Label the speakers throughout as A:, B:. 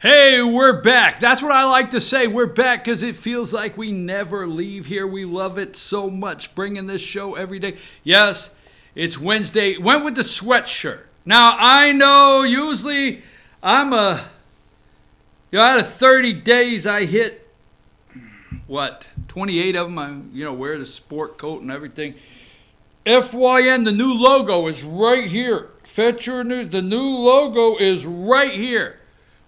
A: Hey, we're back. That's what I like to say. We're back because it feels like we never leave here. We love it so much, bringing this show every day. Yes, it's Wednesday. Went with the sweatshirt. Now, I know usually I'm out of 30 days, I hit, 28 of them. I, wear the sport coat and everything. FYN, the new logo is right here. Fetch your news. The new logo is right here.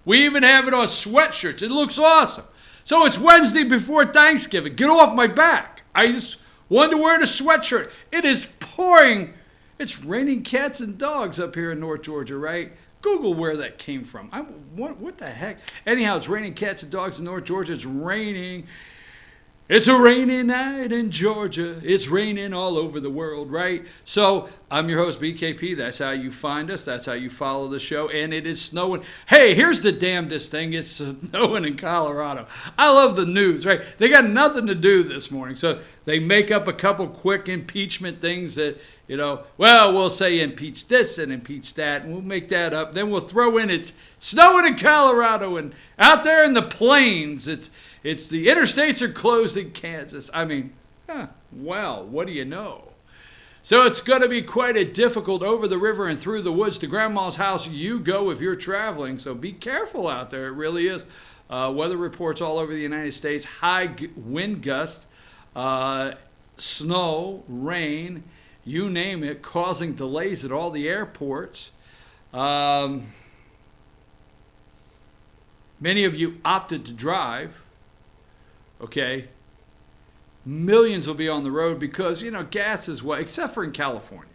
A: We even have it on sweatshirts. It looks awesome. So it's Wednesday before Thanksgiving. Get off my back. I just wanted to wear the sweatshirt. It is pouring. It's raining cats and dogs up here in North Georgia, right? Google where that came from. What the heck? Anyhow, it's raining cats and dogs in North Georgia. It's raining. It's a rainy night in Georgia. It's raining all over the world, right? So I'm your host, BKP. That's how you find us. That's how you follow the show. And it is snowing. Hey, here's the damnedest thing. It's snowing in Colorado. I love the news, right? They got nothing to do this morning. So they make up a couple quick impeachment things that, we'll say impeach this and impeach that. And we'll make that up. Then we'll throw in it's snowing in Colorado and out there in the plains. It's the interstates are closed in Kansas. What do you know? So it's going to be quite a difficult over the river and through the woods to Grandma's house you go if you're traveling. So be careful out there. It really is. Weather reports all over the United States. High wind gusts, snow, rain, you name it, causing delays at all the airports. Many of you opted to drive. Okay, millions will be on the road because, gas is except for in California.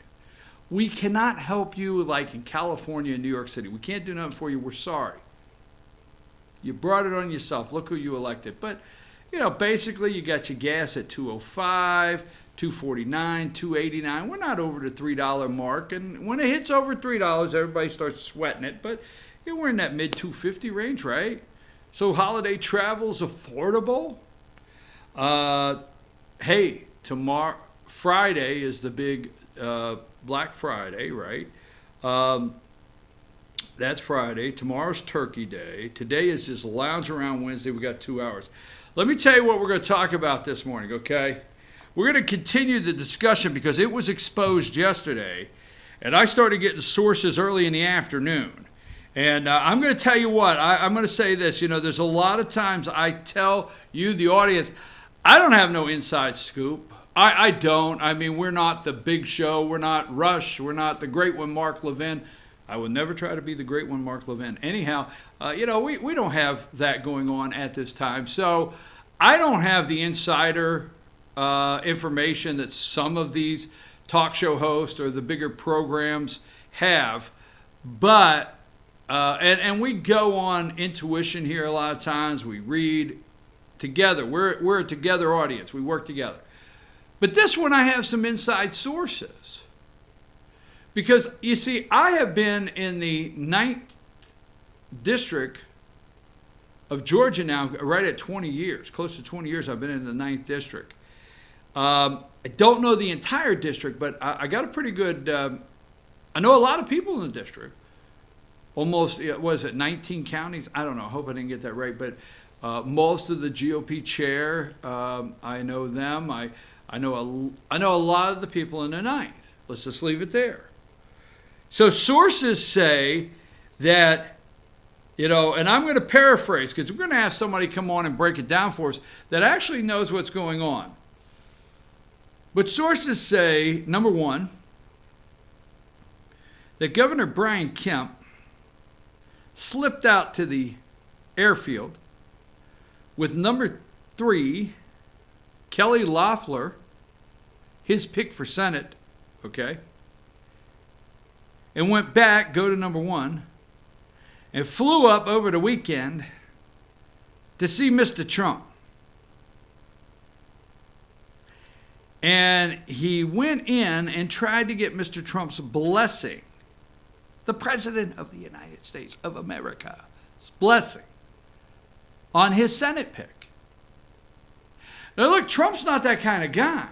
A: We cannot help you like in California and New York City. We can't do nothing for you. We're sorry. You brought it on yourself. Look who you elected. But, basically you got your gas at $2.05, $2.49, $2.89. We're not over the $3 mark. And when it hits over $3, everybody starts sweating it. But we're in that mid $2.50 range, right? So holiday travel's affordable. Hey, tomorrow, Friday is the big Black Friday, right? That's Friday. Tomorrow's Turkey Day. Today is just lounge around Wednesday. We got 2 hours. Let me tell you what we're going to talk about this morning, okay? We're going to continue the discussion because it was exposed yesterday, and I started getting sources early in the afternoon. And I'm going to tell you what, I'm going to say this. There's a lot of times I tell you, the audience, I don't have no inside scoop. I don't. We're not the big show. We're not Rush. We're not the great one, Mark Levin. I will never try to be the great one, Mark Levin. Anyhow, we don't have that going on at this time. So I don't have the insider information that some of these talk show hosts or the bigger programs have. But, and we go on intuition here a lot of times. We read together. We're a together audience. We work together. But this one I have some inside sources. Because, you see, I have been in the 9th district of Georgia now, right at 20 years. Close to 20 years I've been in the 9th district. I don't know the entire district, but I got a pretty good, I know a lot of people in the district. Almost, 19 counties? I don't know. I hope I didn't get that right. But most of the GOP chair, I know them. I know a lot of the people in the 9th. Let's just leave it there. So sources say that, and I'm going to paraphrase because we're going to have somebody come on and break it down for us that actually knows what's going on. But sources say, number one, that Governor Brian Kemp slipped out to the airfield with number 3, Kelly Loeffler, his pick for Senate, okay, and went back, go to number 1, and flew up over the weekend to see Mr. Trump. And he went in and tried to get Mr. Trump's blessing, the President of the United States of America's blessing, on his Senate pick. Now look, Trump's not that kind of guy.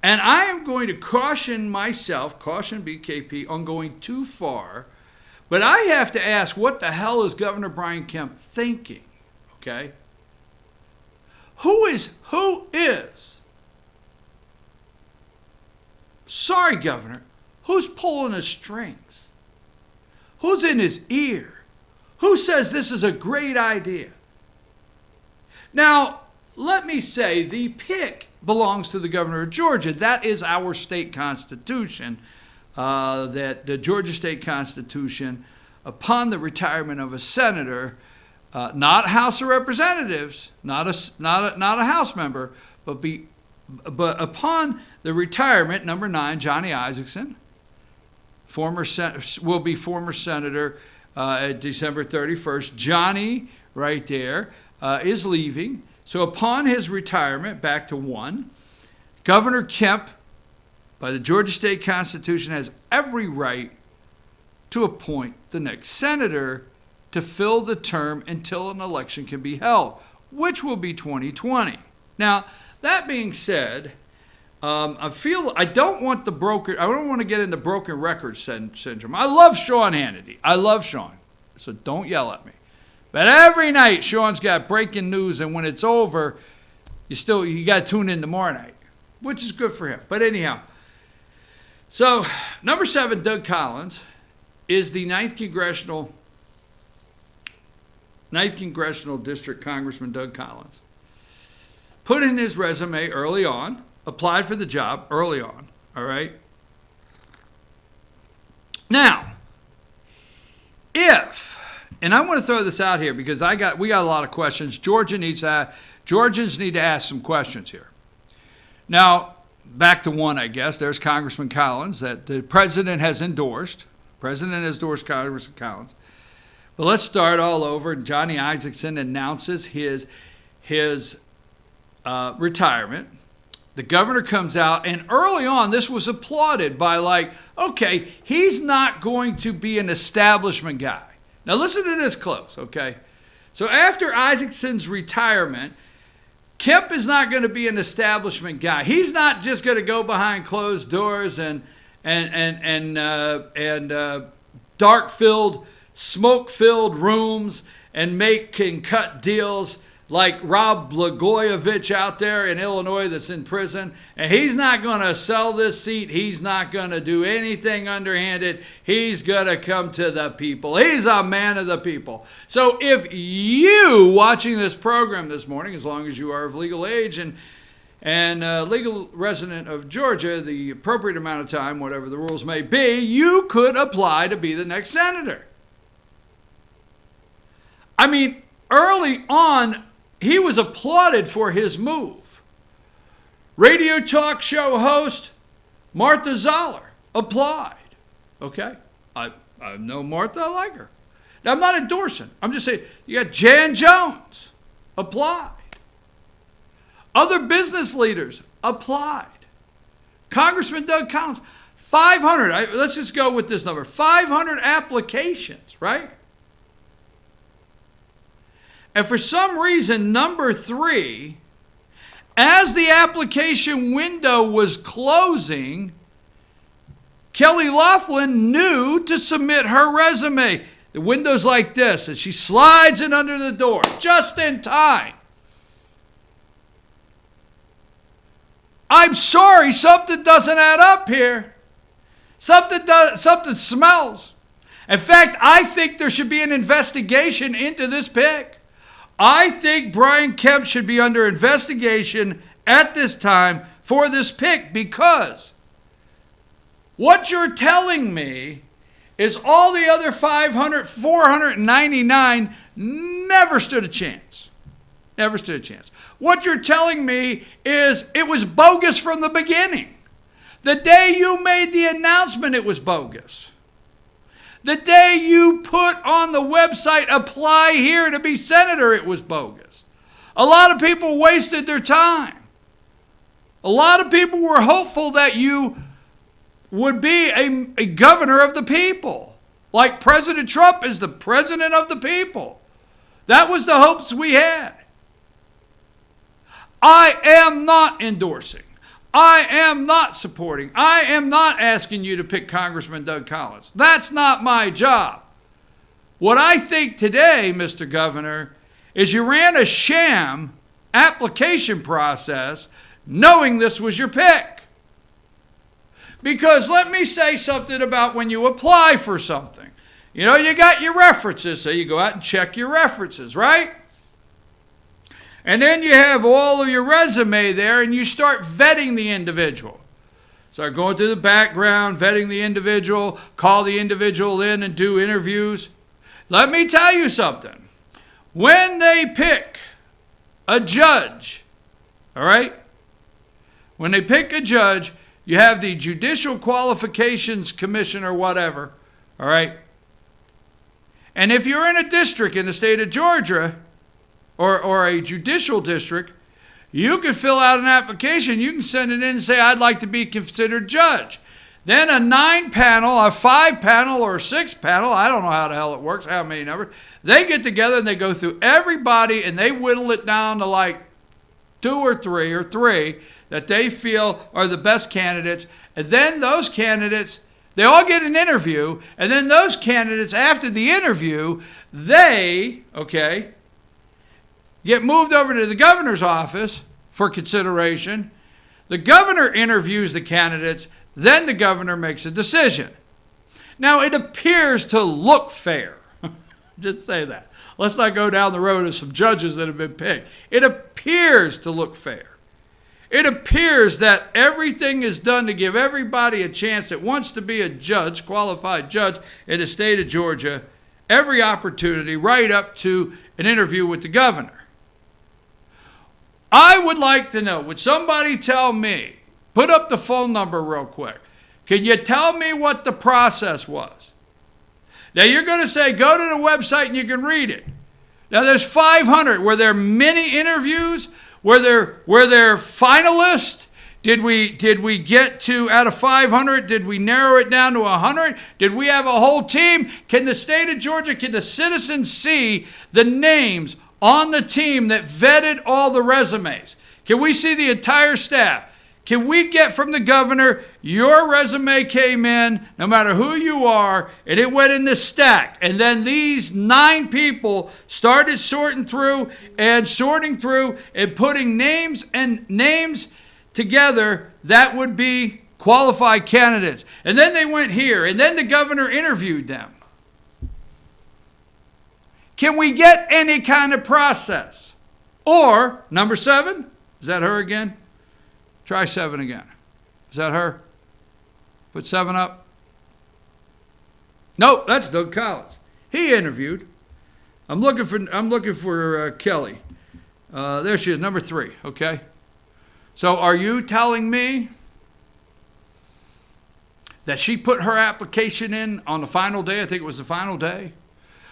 A: And I am going to caution myself, caution BKP, on going too far But I have to ask, what the hell is Governor Brian Kemp thinking? Okay? Who is? Sorry, Governor. Who's pulling his strings? Who's in his ear? Who says this is a great idea? Now, let me say, the pick belongs to the governor of Georgia. That is our state constitution, that the Georgia state constitution, upon the retirement of a senator, not House of Representatives, not a House member, but upon the retirement, number 9, Johnny Isaacson, will be former senator at December 31st. Johnny, right there, is leaving. So upon his retirement, back to 1, Governor Kemp, by the Georgia State Constitution, has every right to appoint the next senator to fill the term until an election can be held, which will be 2020. Now, that being said, I don't want to get into broken record syndrome. I love Sean Hannity. I love Sean. So don't yell at me. But every night, Sean's got breaking news, and when it's over, you got to tune in tomorrow night, which is good for him. But anyhow, so number 7, Doug Collins, is the 9th Congressional District Congressman Doug Collins. Put in his resume early on, applied for the job early on, all right? Now, and I want to throw this out here because we got a lot of questions. Georgians need to ask some questions here. Now, back to 1, I guess. There's Congressman Collins that the president has endorsed. Congressman Collins. But let's start all over. Johnny Isaacson announces his retirement. The governor comes out, and early on, this was applauded by okay, he's not going to be an establishment guy. Now listen to this close, okay? So after Isaacson's retirement, Kemp is not going to be an establishment guy. He's not just going to go behind closed doors and dark-filled, smoke-filled rooms and cut deals like Rob Blagojevich out there in Illinois that's in prison. And he's not going to sell this seat. He's not going to do anything underhanded. He's going to come to the people. He's a man of the people. So if you watching this program this morning, as long as you are of legal age and legal resident of Georgia, the appropriate amount of time, whatever the rules may be, you could apply to be the next senator. I mean, early on, he was applauded for his move. Radio talk show host Martha Zoller applied. Okay? I know Martha, I like her. Now, I'm not endorsing. I'm just saying, you got Jan Jones applied. Other business leaders applied. Congressman Doug Collins, 500. Let's just go with this number. 500 applications, right? And for some reason, number 3, as the application window was closing, Kelly Loughlin knew to submit her resume. The window's like this, and she slides it under the door just in time. I'm sorry, something doesn't add up here. Something smells. In fact, I think there should be an investigation into this pick. I think Brian Kemp should be under investigation at this time for this pick, because what you're telling me is all the other 499 never stood a chance. Never stood a chance. What you're telling me is it was bogus from the beginning. The day you made the announcement, it was bogus. The day you put on the website, apply here to be senator, it was bogus. A lot of people wasted their time. A lot of people were hopeful that you would be a governor of the people, like President Trump is the president of the people. That was the hopes we had. I am not endorsing. I am not supporting. I am not asking you to pick Congressman Doug Collins. That's not my job. What I think today, Mr. Governor, is you ran a sham application process knowing this was your pick. Because let me say something about when you apply for something. You know, you got your references, so you go out and check your references, right? And then you have all of your resume there, and you start vetting the individual. Start going through the background, vetting the individual, call the individual in and do interviews. Let me tell you something. When they pick a judge, all right? When they pick a judge, you have the Judicial Qualifications Commission or whatever, all right? And if you're in a district in the state of Georgia or a judicial district, you can fill out an application. You can send it in and say, I'd like to be considered judge. Then a 9-panel, a 5-panel, or a 6-panel, I don't know how the hell it works, how many numbers, they get together and they go through everybody and they whittle it down to like 2 or 3 that they feel are the best candidates. And then those candidates, they all get an interview. And then those candidates, after the interview, they, okay, get moved over to the governor's office for consideration. The governor interviews the candidates. Then the governor makes a decision. Now, it appears to look fair. Just say that. Let's not go down the road of some judges that have been picked. It appears to look fair. It appears that everything is done to give everybody a chance that wants to be a judge, qualified judge in the state of Georgia, every opportunity right up to an interview with the governor. I would like to know, would somebody tell me, put up the phone number real quick. Can you tell me what the process was? Now you're going to say, go to the website and you can read it. Now there's 500. Were there many interviews? Were there finalists? Did we get to, out of 500, did we narrow it down to 100? Did we have a whole team? Can the state of Georgia, can the citizens see the names on the team that vetted all the resumes? Can we see the entire staff? Can we get from the governor, your resume came in, no matter who you are, and it went in the stack. And then these 9 people started sorting through and putting names together that would be qualified candidates. And then they went here, and then the governor interviewed them. Can we get any kind of process? Or, number 7, is that her again? Try 7 again. Is that her? Put 7 up. Nope, that's Doug Collins. He interviewed. I'm looking for Kelly. There she is, number 3. Okay. So are you telling me that she put her application in on the final day? I think it was the final day.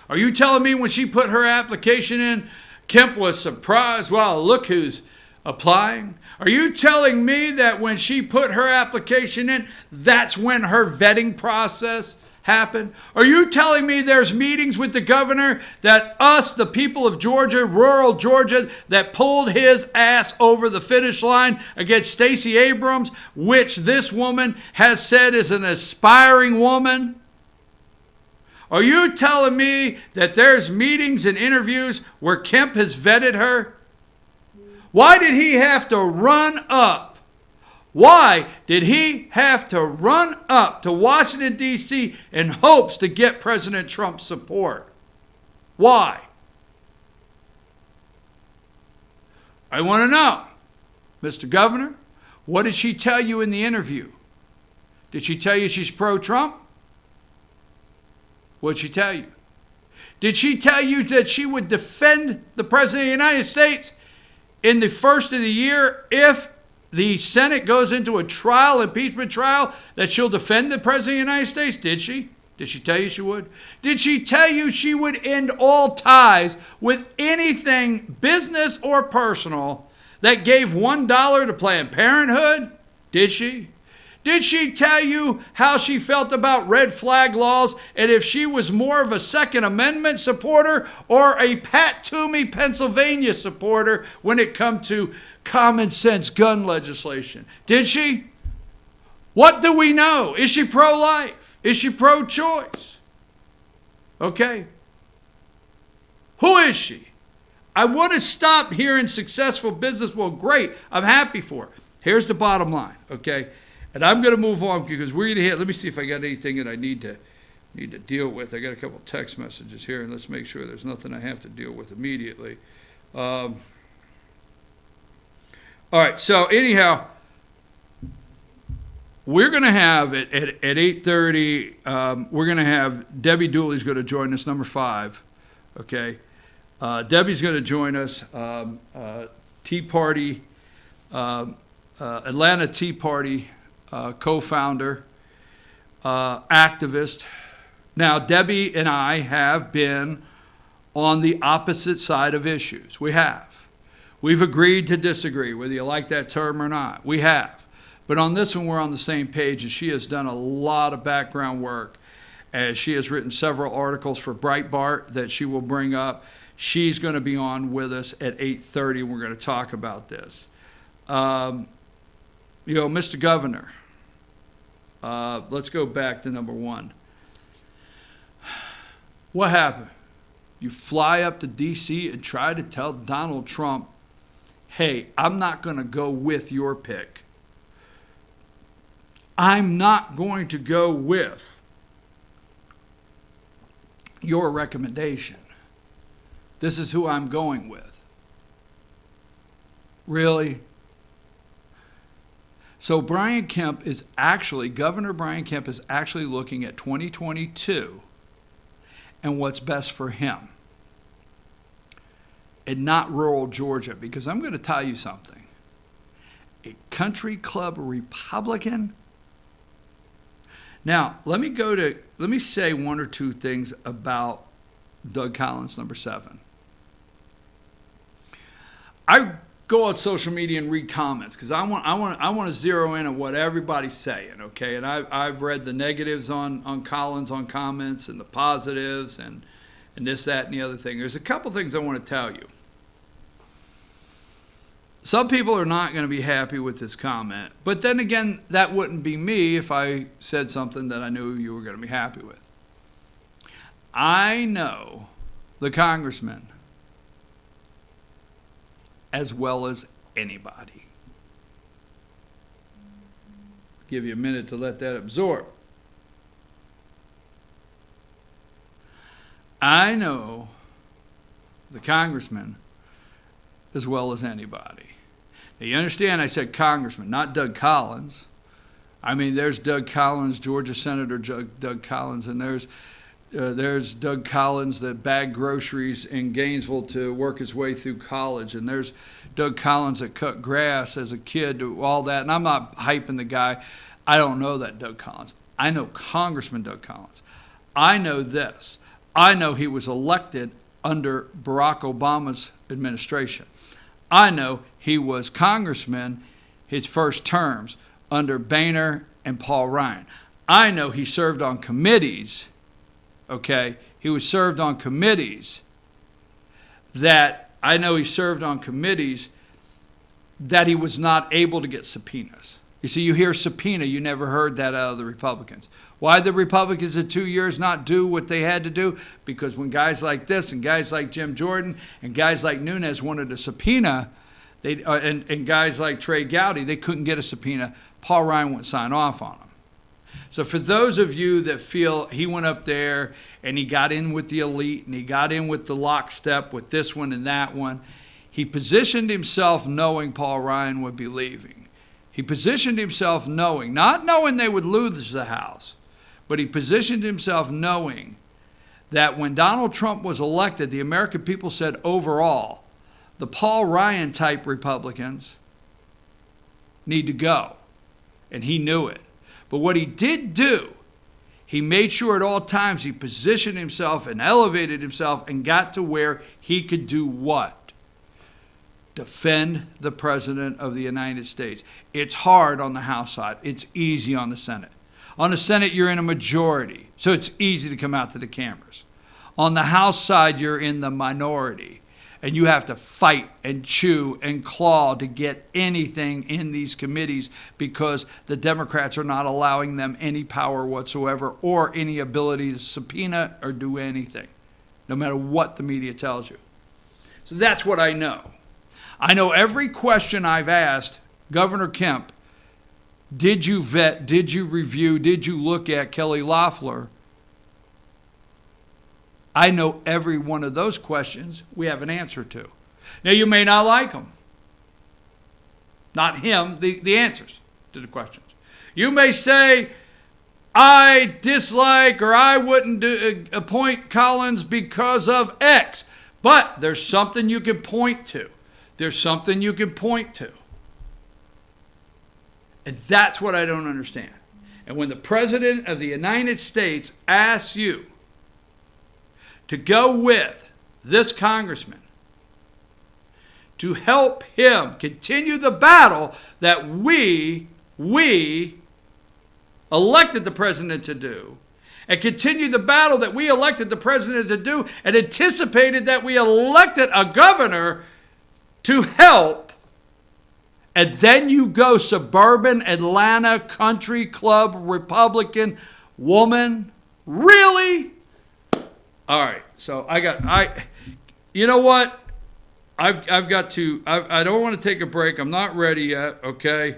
A: Are you telling me when she put her application in, Kemp was surprised? Well, look who's applying. Are you telling me that when she put her application in, that's when her vetting process happened? Are you telling me there's meetings with the governor that us, the people of Georgia, rural Georgia, that pulled his ass over the finish line against Stacey Abrams, which this woman has said is an aspiring woman? Are you telling me that there's meetings and interviews where Kemp has vetted her? Why did he have to run up? Why did he have to run up to Washington, D.C. in hopes to get President Trump's support? Why? I want to know, Mr. Governor, what did she tell you in the interview? Did she tell you she's pro-Trump? What did she tell you? Did she tell you that she would defend the President of the United States in the first of the year if the Senate goes into a trial, impeachment trial, that she'll defend the President of the United States? Did she? Did she tell you she would? Did she tell you she would end all ties with anything business or personal that gave $1 to Planned Parenthood? Did she? Did she tell you how she felt about red flag laws and if she was more of a Second Amendment supporter or a Pat Toomey, Pennsylvania supporter when it come to common sense gun legislation? Did she? What do we know? Is she pro-life? Is she pro-choice? Okay. Who is she? I want to stop hearing successful business. Well, great. I'm happy for her. Here's the bottom line, okay? And I'm going to move on because we're going to hit. Let me see if I got anything that I need to deal with. I got a couple of text messages here, and let's make sure there's nothing I have to deal with immediately. All right, so anyhow, we're going to have at 8:30, we're going to have Debbie Dooley's going to join us, number 5, okay? Debbie's going to join us, Tea Party, Atlanta Tea Party co-founder, activist. Now, Debbie and I have been on the opposite side of issues. We have. We've agreed to disagree, whether you like that term or not. We have. But on this one, we're on the same page, and she has done a lot of background work. As she has written several articles for Breitbart that she will bring up. She's going to be on with us at 8:30, and we're going to talk about this. Mr. Governor, let's go back to number 1. What happened? You fly up to D.C. and try to tell Donald Trump, hey, I'm not going to go with your pick. I'm not going to go with your recommendation. This is who I'm going with. Really? So Governor Brian Kemp is actually looking at 2022 and what's best for him, and not rural Georgia, because I'm going to tell you something. A country club Republican. Now, let me say one or two things about Doug Collins, number 7. I go on social media and read comments because I want to zero in on what everybody's saying, okay? And I've read the negatives on Collins on comments and the positives and this, that, and the other thing. There's a couple things I want to tell you. Some people are not going to be happy with this comment, but then again, that wouldn't be me if I said something that I knew you were going to be happy with. I know the congressman as well as anybody. Give you a minute to let that absorb. I know the congressman as well as anybody. Now, you understand I said congressman, not Doug Collins. I mean, there's Doug Collins, Georgia Senator Doug Collins, and there's Doug Collins that bagged groceries in Gainesville to work his way through college. And there's Doug Collins that cut grass as a kid, all that. And I'm not hyping the guy. I don't know that Doug Collins. I know Congressman Doug Collins. I know this. I know he was elected under Barack Obama's administration. I know he was congressman his first terms under Boehner and Paul Ryan. I know he served on committees. Okay, he was served on committees that he was not able to get subpoenas. You see, you hear subpoena, you never heard that out of the Republicans. Why did the Republicans in 2 years not do what they had to do? Because when guys like this and guys like Jim Jordan and guys like Nunes wanted a subpoena, and guys like Trey Gowdy, they couldn't get a subpoena. Paul Ryan wouldn't sign off on them. So for those of you that feel he went up there and he got in with the elite and he got in with the lockstep with this one and that one, he positioned himself knowing Paul Ryan would be leaving. He positioned himself knowing, not knowing they would lose the House, but he positioned himself knowing that when Donald Trump was elected, the American people said overall, the Paul Ryan type Republicans need to go. And he knew it. But what he did do, he made sure at all times he positioned himself and elevated himself and got to where he could do what? Defend the President of the United States. It's hard on the House side. It's easy on the Senate. On the Senate, you're in a majority, so it's easy to come out to the cameras. On the House side, you're in the minority, and you have to fight and chew and claw to get anything in these committees because the Democrats are not allowing them any power whatsoever or any ability to subpoena or do anything. no matter what the media tells you. So that's what I know. I know every question I've asked Governor Kemp, did you vet, did you review, did you look at Kelly Loeffler? I know every one of those questions we have an answer to. Now, you may not like them. Not him, the answers to the questions. You may say, I dislike or I wouldn't appoint Collins because of X. But there's something you can point to. There's something you can point to. And that's what I don't understand. And when the President of the United States asks you to go with this congressman to help him continue the battle that we elected the president to do, and continue the battle that we elected the president to do, and anticipated that we elected a governor to help, and then you go suburban Atlanta country club Republican woman? Really? All right. So you know what? I've got to, I don't want to take a break. I'm not ready yet. Okay.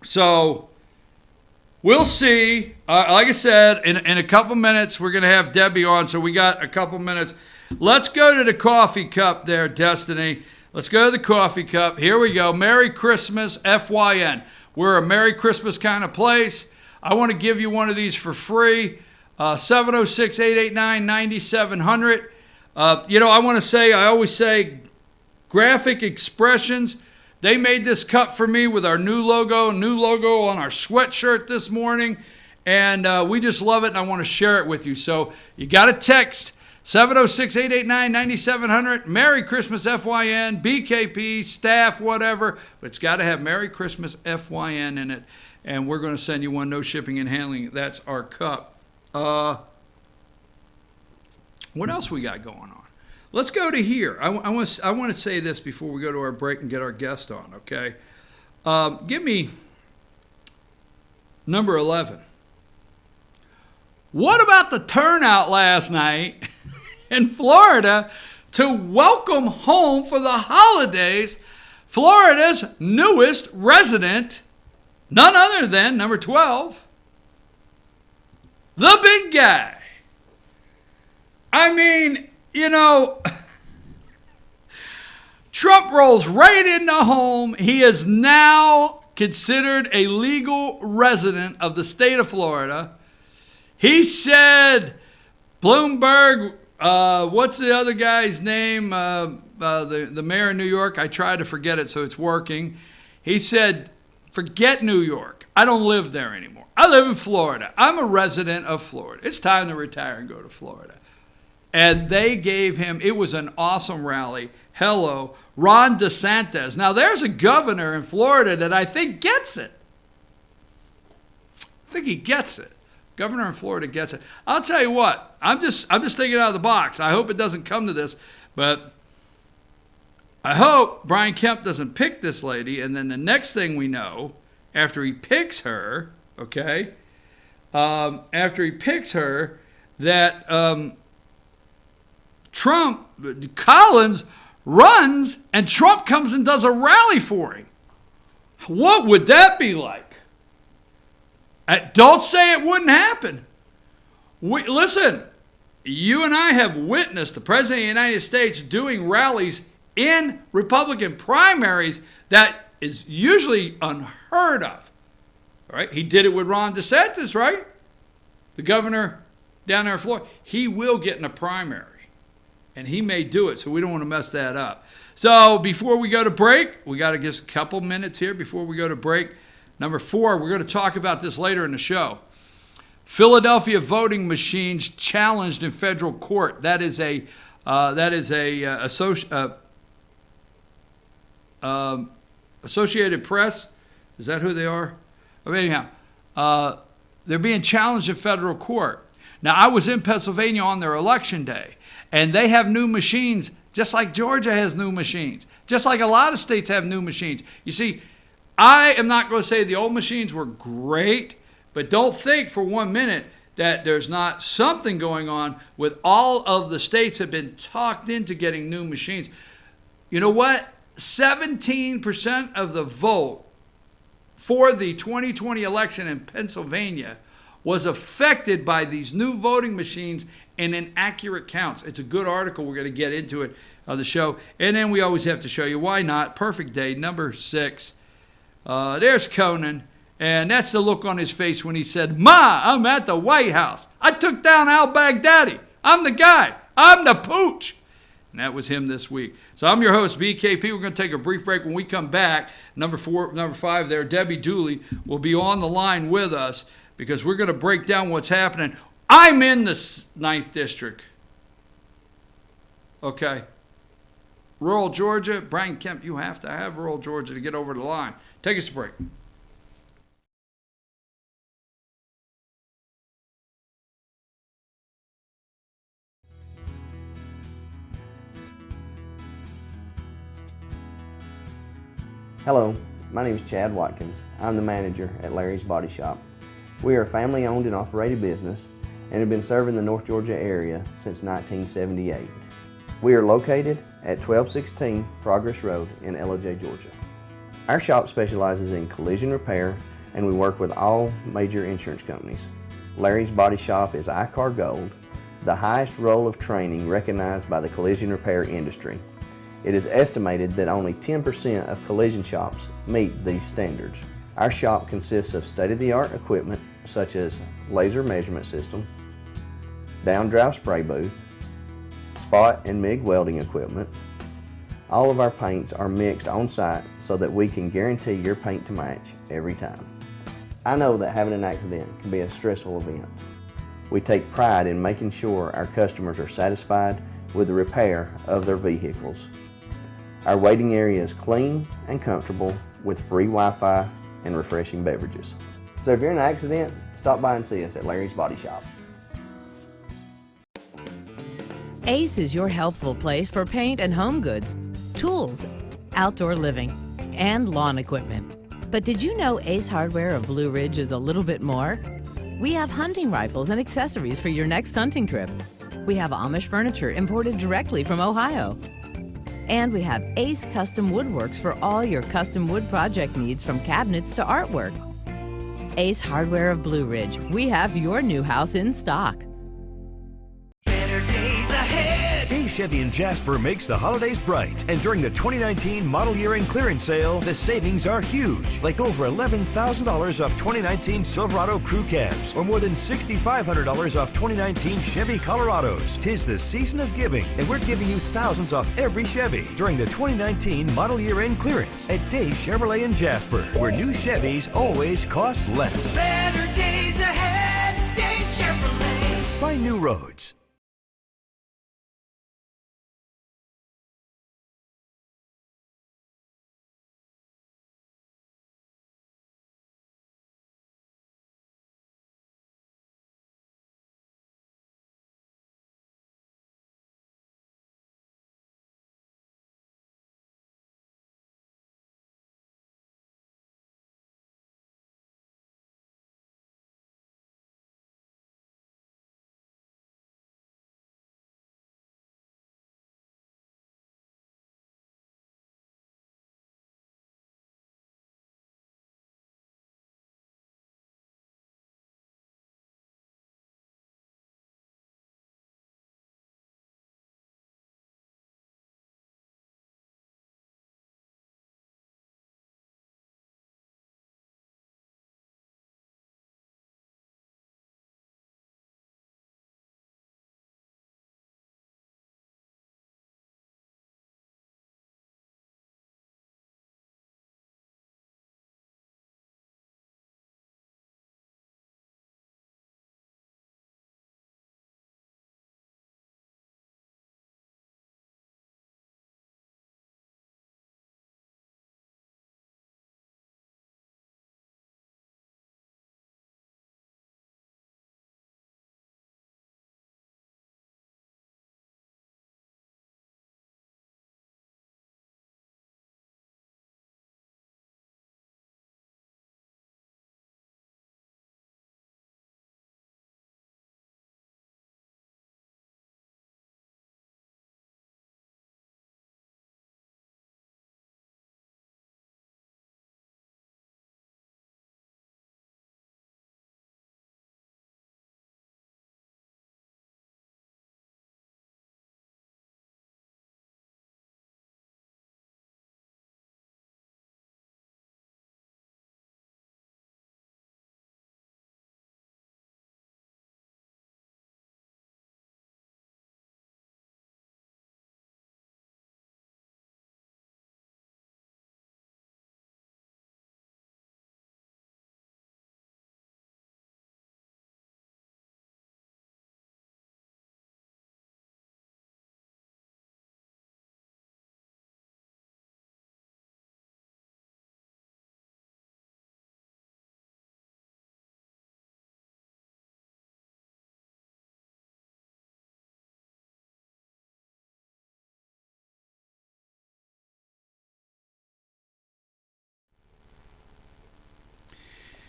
A: So we'll see. Like I said, in a couple minutes, we're going to have Debbie on. So we got a couple minutes. Let's go to the coffee cup there, Destiny. Let's go to the coffee cup. Here we go. Merry Christmas, FYN. We're a Merry Christmas kind of place. I want to give you one of these for free. 706-889-9700. I want to say, I always say, Graphic Expressions. They made this cup for me with our new logo on our sweatshirt this morning. And we just love it, and I want to share it with you. So you got to text 706-889-9700. Merry Christmas, FYN, BKP, staff, whatever. But it's got to have Merry Christmas, FYN in it. And we're going to send you one, no shipping and handling. That's our cup. What else we got going on? Let's go to here. I want to say this before we go to our break and get our guest on, okay? Give me number 11. What about the turnout last night in Florida to welcome home for the holidays Florida's newest resident, none other than number 12, the big guy? I mean, Trump rolls right into home. He is now considered a legal resident of the state of Florida. He said, Bloomberg, what's the other guy's name? The mayor of New York. I tried to forget it, so it's working. He said, forget New York. I don't live there anymore. I live in Florida. I'm a resident of Florida. It's time to retire and go to Florida. And they gave him, it was an awesome rally. Hello, Ron DeSantis. Now, there's a governor in Florida that I think gets it. I think he gets it. Governor in Florida gets it. I'll tell you what, I'm just thinking out of the box. I hope it doesn't come to this, but I hope Brian Kemp doesn't pick this lady, and then the next thing we know, after he picks her, okay, that Collins runs, and Trump comes and does a rally for him. What would that be like? Don't say it wouldn't happen. Listen, you and I have witnessed the President of the United States doing rallies in Republican primaries that is usually unheard of. All right? He did it with Ron DeSantis, right? The governor down there in Florida. He will get in a primary. And he may do it, so we don't want to mess that up. So before we go to break, we got to just a couple minutes here before we go to break. Number 4, we're going to talk about this later in the show. Philadelphia voting machines challenged in federal court. That is a Associated Press. Is that who they are? Anyhow, they're being challenged in federal court. Now, I was in Pennsylvania on their election day, and they have new machines, just like Georgia has new machines, just like a lot of states have new machines. You see, I am not going to say the old machines were great, But don't think for 1 minute that there's not something going on with all of the states have been talked into getting new machines. You know what? 17% of the vote for the 2020 election in Pennsylvania was affected by these new voting machines and inaccurate counts. It's a good article. We're going to get into it on the show. And then we always have to show you why not. Perfect day, number 6. There's Conan. And that's the look on his face when he said, "Ma, I'm at the White House. I took down al-Baghdadi. I'm the guy. I'm the pooch." And that was him this week. So I'm your host, BKP. We're going to take a brief break. When we come back, number 5 there, Debbie Dooley, will be on the line with us because we're going to break down what's happening. I'm in the 9th District. Okay. Rural Georgia, Brian Kemp, you have to have rural Georgia to get over the line. Take us a break.
B: Hello, my name is Chad Watkins. I'm the manager at Larry's Body Shop. We are a family-owned and operated business and have been serving the North Georgia area since 1978. We are located at 1216 Progress Road in LOJ, Georgia. Our shop specializes in collision repair and we work with all major insurance companies. Larry's Body Shop is ICAR Gold, the highest role of training recognized by the collision repair industry. It is estimated that only 10% of collision shops meet these standards. Our shop consists of state-of-the-art equipment such as laser measurement system, down-drive spray booth, spot and MIG welding equipment. All of our paints are mixed on-site so that we can guarantee your paint to match every time. I know that having an accident can be a stressful event. We take pride in making sure our customers are satisfied with the repair of their vehicles. Our waiting area is clean and comfortable with free Wi-Fi and refreshing beverages. So if you're in an accident, stop by and see us at Larry's Body Shop.
C: Ace is your healthful place for paint and home goods, tools, outdoor living, and lawn equipment. But did you know Ace Hardware of Blue Ridge is a little bit more? We have hunting rifles and accessories for your next hunting trip. We have Amish furniture imported directly from Ohio. And we have Ace Custom Woodworks for all your custom wood project needs from cabinets to artwork. Ace Hardware of Blue Ridge, we have your new house in stock.
D: Better days ahead. Days Chevy in Jasper makes the holidays bright. And during the 2019 model year end clearance sale, the savings are huge. Like over $11,000 off 2019 Silverado crew cabs, or more than $6,500 off 2019 Chevy Colorados. 'Tis the season of giving, and we're giving you thousands off every Chevy during the 2019 model year end clearance at Days Chevrolet in Jasper, where new Chevys always cost less. Better days ahead. Days Chevrolet. Find new roads.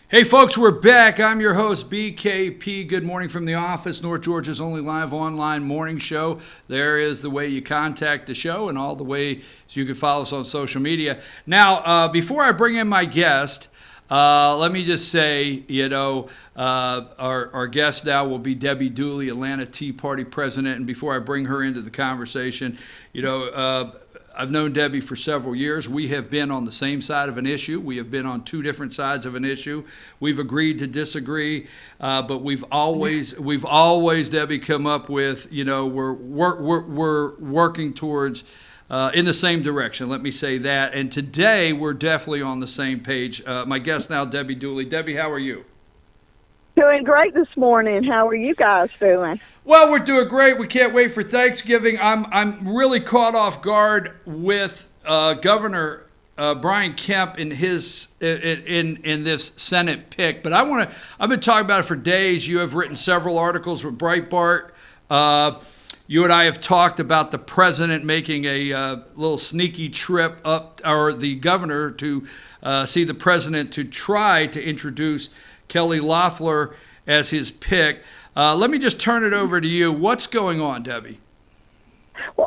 A: Hey folks, we're back. I'm your host, BKP. Good morning from the office, North Georgia's only live online morning show. There is the way you contact the show and all the ways you can follow us on social media. Now, before I bring in my guest, let me just say, our guest now will be Debbie Dooley, Atlanta Tea Party president. And before I bring her into the conversation, I've known Debbie for several years. We have been on the same side of an issue. We have been on two different sides of an issue. We've agreed to disagree, but we've always, Debbie, come up with, we're working towards in the same direction. Let me say that. And today we're definitely on the same page. My guest now, Debbie Dooley. Debbie, how are you?
E: Doing great this morning. How are you guys doing?
A: Well, we're doing great. We can't wait for Thanksgiving. I'm really caught off guard with Governor Brian Kemp in his in this Senate pick. But I've been talking about it for days. You have written several articles with Breitbart. You and I have talked about the president making a little sneaky trip up, or the governor to see the president to try to introduce Kelly Loeffler as his pick. Let me just turn it over to you. What's going on, Debbie?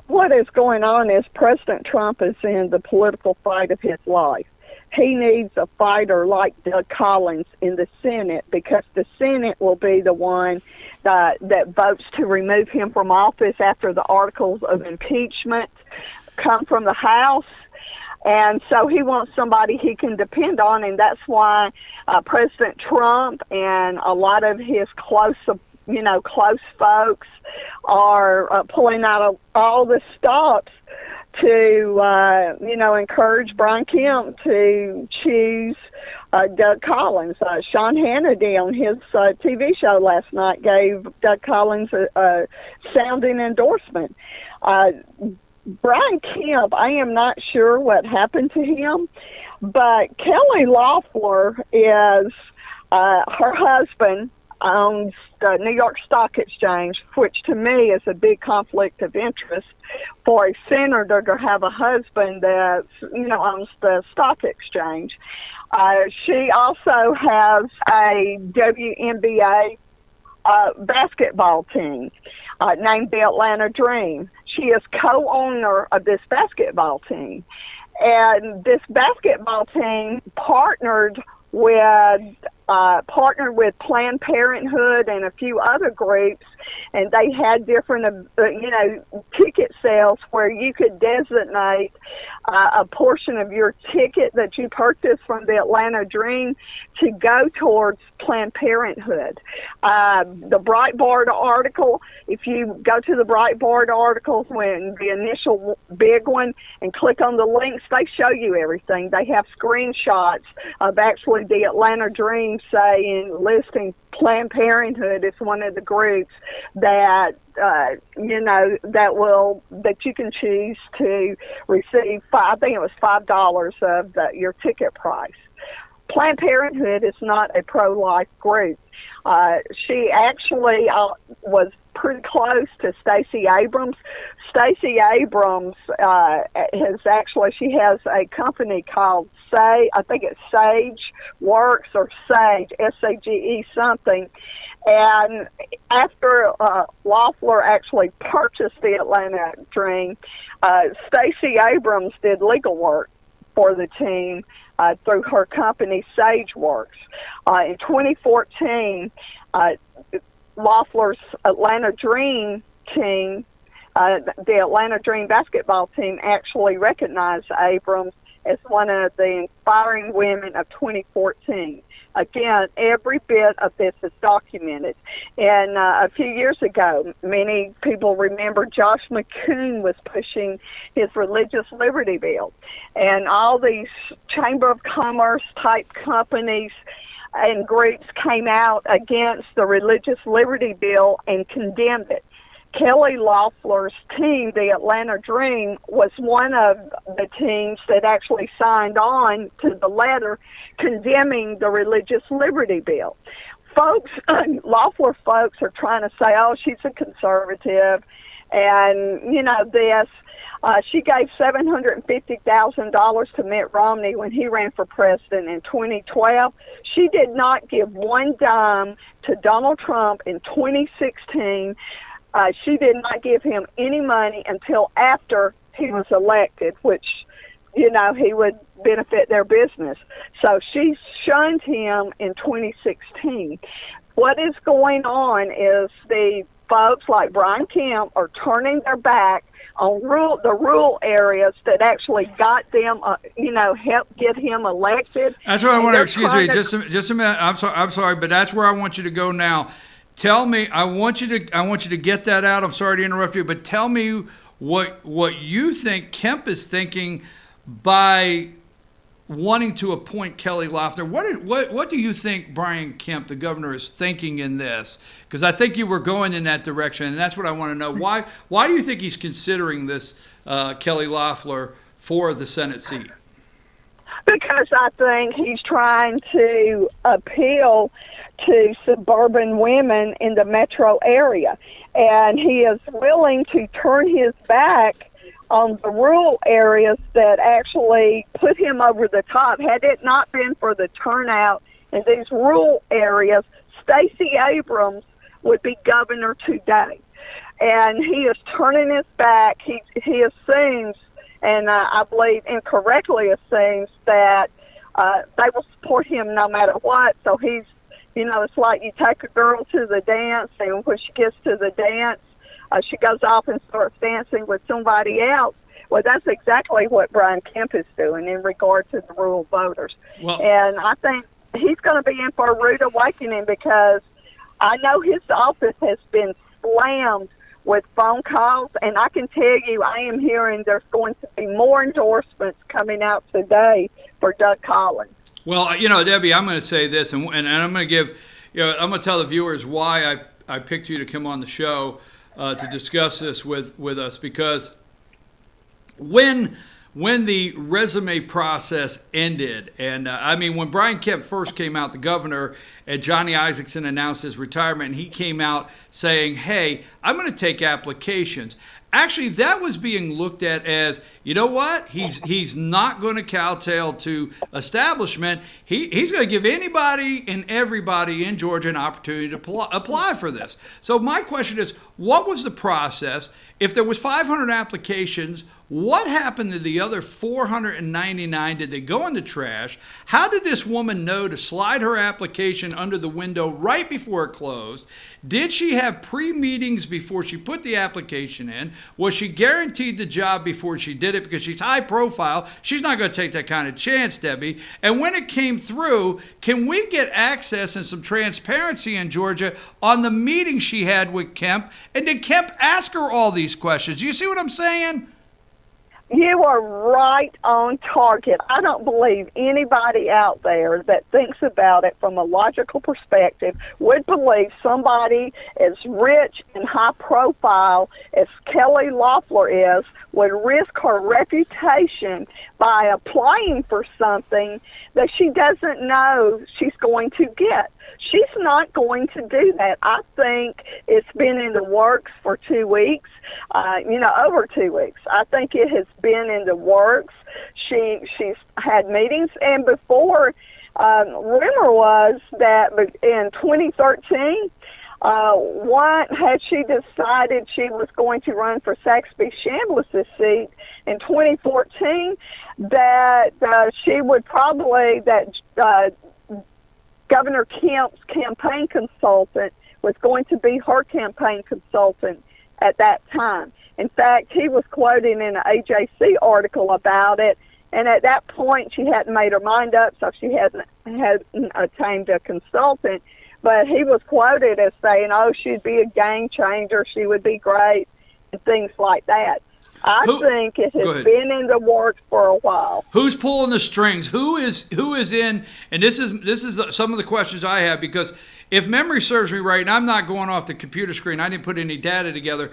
E: What is going on is President Trump is in the political fight of his life. He needs a fighter like Doug Collins in the Senate, because the Senate will be the one that votes to remove him from office after the articles of impeachment come from the House. And so he wants somebody he can depend on, and that's why President Trump and a lot of his close folks are pulling out all the stops to, encourage Brian Kemp to choose Doug Collins. Sean Hannity on his TV show last night gave Doug Collins a sounding endorsement. Brian Kemp, I am not sure what happened to him, but Kelly Loeffler is her husband owns the New York Stock Exchange, which to me is a big conflict of interest for a senator to have a husband that owns the stock exchange. She also has a WNBA basketball team named the Atlanta Dream. She is co-owner of this basketball team. And this basketball team partnered with Planned Parenthood and a few other groups, and they had different, ticket sales where you could designate a portion of your ticket that you purchased from the Atlanta Dream to go towards Planned Parenthood. The Breitbart article, if you go to the Breitbart articles, when the initial big one, and click on the links, they show you everything. They have screenshots of actually the Atlanta Dream saying, listing Planned Parenthood is one of the groups that that you can choose to receive. I think it was $5 of your ticket price. Planned Parenthood is not a pro-life group. She actually was pretty close to Stacey Abrams. Stacey Abrams she has a company called I think it's Sage Works or Sage, SAGE something. And after Loeffler actually purchased the Atlanta Dream, Stacey Abrams did legal work for the team through her company Sage Works. In 2014, Loeffler's Atlanta Dream team, the Atlanta Dream basketball team, actually recognized Abrams as one of the inspiring women of 2014. Again, every bit of this is documented. And a few years ago, many people remember Josh McCoon was pushing his religious liberty bill. And all these Chamber of Commerce type companies and groups came out against the religious liberty bill and condemned it. Kelly Loeffler's team, the Atlanta Dream, was one of the teams that actually signed on to the letter condemning the religious liberty bill. Folks, Loeffler folks are trying to say, oh, she's a conservative, and, this. She gave $750,000 to Mitt Romney when he ran for president in 2012. She did not give one dime to Donald Trump in 2016. She did not give him any money until after he was elected, which, you know, he would benefit their business. So she shunned him in 2016. What is going on is the folks like Brian Kemp are turning their back on the rural areas that actually got them, helped get him elected.
A: That's what I want to, excuse me, just a minute. I'm sorry, but that's where I want you to go now. Tell me, I want you to get that out. I'm sorry to interrupt you, but tell me what you think Kemp is thinking by wanting to appoint Kelly Loeffler. What do you think Brian Kemp, the governor, is thinking in this? Because I think you were going in that direction, and that's what I want to know. Why do you think he's considering this Kelly Loeffler for the Senate seat?
E: Because I think he's trying to appeal to suburban women in the metro area, and he is willing to turn his back on the rural areas that actually put him over the top. Had it not been for the turnout in these rural areas, Stacey Abrams would be governor today. And he is turning his back. He assumes, and I believe incorrectly assumes, that they will support him no matter what. So he's, it's like you take a girl to the dance, and when she gets to the dance, she goes off and starts dancing with somebody else. Well, that's exactly what Brian Kemp is doing in regard to the rural voters. Well, and I think he's going to be in for a rude awakening, because I know his office has been slammed with phone calls, and I can tell you, I am hearing there's going to be more endorsements coming out today for Doug Collins.
A: Well, Debbie, I'm going to say this, and I'm going to give, I'm going to tell the viewers why I picked you to come on the show to discuss this with us, because when the resume process ended, and when Brian Kemp first came out, the governor, and Johnny Isakson announced his retirement, and he came out saying, hey, I'm going to take applications. Actually, that was being looked at as, you know what? He's not going to kowtow to establishment. He's going to give anybody and everybody in Georgia an opportunity to apply for this. So my question is, what was the process? If there was 500 applications, what happened to the other 499? Did they go in the trash? How did this woman know to slide her application under the window right before it closed? Did she have pre-meetings before she put the application in? Was she guaranteed the job before she did it? Because she's high profile. She's not going to take that kind of chance, Debbie. And when it came through, can we get access and some transparency in Georgia on the meeting she had with Kemp? And did Kemp ask her all these questions? Do you see what I'm saying?
E: You are right on target. I don't believe anybody out there that thinks about it from a logical perspective would believe somebody as rich and high profile as Kelly Loeffler is would risk her reputation by applying for something that she doesn't know she's going to get. She's not going to do that. I think it's been in the works for 2 weeks, over 2 weeks. I think it has been in the works. She's had meetings, and before, rumor was that in 2013, had she decided she was going to run for Saxby Chambliss' seat in 2014, that she would probably, Governor Kemp's campaign consultant was going to be her campaign consultant at that time. In fact, he was quoted in an AJC article about it, and at that point she hadn't made her mind up, so she hadn't attained a consultant. But he was quoted as saying, she'd be a game changer, she would be great, and things like that. I think it has been in the works for a while.
A: Who's pulling the strings? Who is in? And this is some of the questions I have, because if memory serves me right, and I'm not going off the computer screen, I didn't put any data together.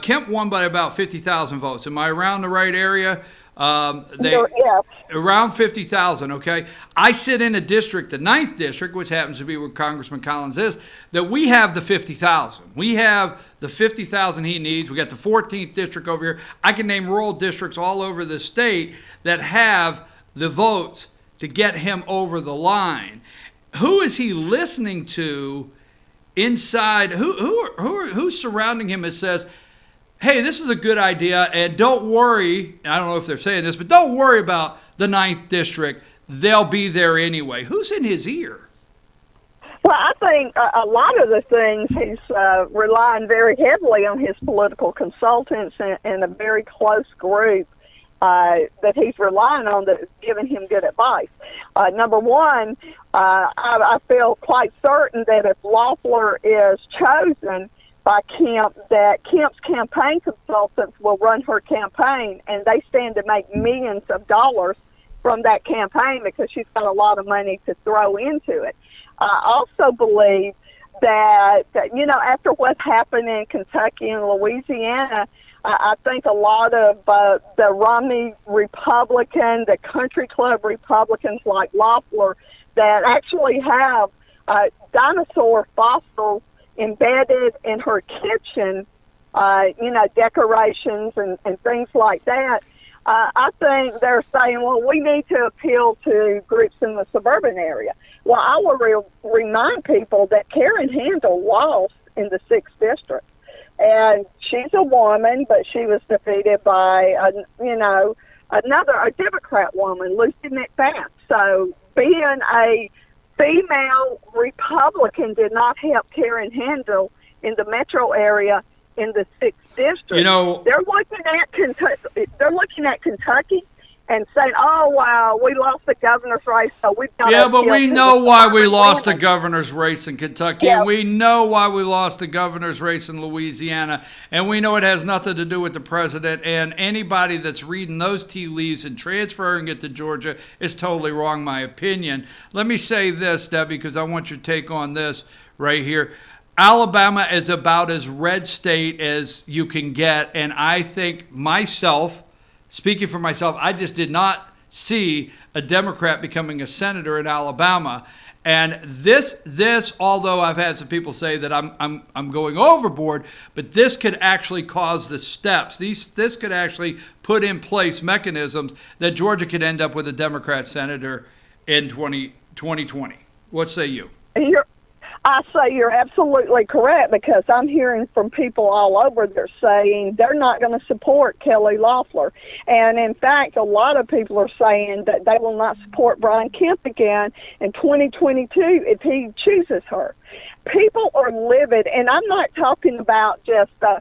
A: Kemp won by about 50,000 votes. Am I around the right area?
E: Yeah.
A: Around 50,000, okay? I sit in a district, the 9th district, which happens to be where Congressman Collins is, that we have the 50,000. We have the 50,000 he needs. We got the 14th district over here. I can name rural districts all over the state that have the votes to get him over the line. Who is he listening to inside? Who's surrounding him that says, hey, this is a good idea, and don't worry, I don't know if they're saying this, but don't worry about the 9th district. They'll be there anyway. Who's in his ear?
E: Well, I think a lot of the things he's relying very heavily on his political consultants and a very close group that he's relying on that's giving him good advice. Number one, I feel quite certain that if Loeffler is chosen by Kemp, that Kemp's campaign consultants will run her campaign, and they stand to make millions of dollars from that campaign because she's got a lot of money to throw into it. I also believe that after what happened in Kentucky and Louisiana, I think a lot of the Romney Republican, the country club Republicans like Loeffler that actually have dinosaur fossils embedded in her kitchen, decorations and things like that. I think they're saying, well, we need to appeal to groups in the suburban area. Well, I will remind people that Karen Handel lost in the 6th district. And she's a woman, but she was defeated by, a Democrat woman, Lucy McBath. So being a female Republican did not help Karen Handel in the metro area in the 6th district. They're looking at Kentucky and saying, "Oh wow, we lost the governor's race, so we've got."
A: Yeah, but we know why we lost the governor's race in Kentucky, and we know why we lost the governor's race in Louisiana, and we know it has nothing to do with the president. And anybody that's reading those tea leaves and transferring it to Georgia is totally wrong, my opinion. Let me say this, Debbie, because I want your take on this right here. Alabama is about as red state as you can get, and I think speaking for myself, I just did not see a Democrat becoming a senator in Alabama. And this, although I've had some people say that I'm going overboard, but this could actually cause the steps. This could actually put in place mechanisms that Georgia could end up with a Democrat senator in 2020. What say you?
E: I say you're absolutely correct, because I'm hearing from people all over that are saying they're not going to support Kelly Loeffler. And in fact, a lot of people are saying that they will not support Brian Kemp again in 2022 if he chooses her. People are livid, and I'm not talking about just, the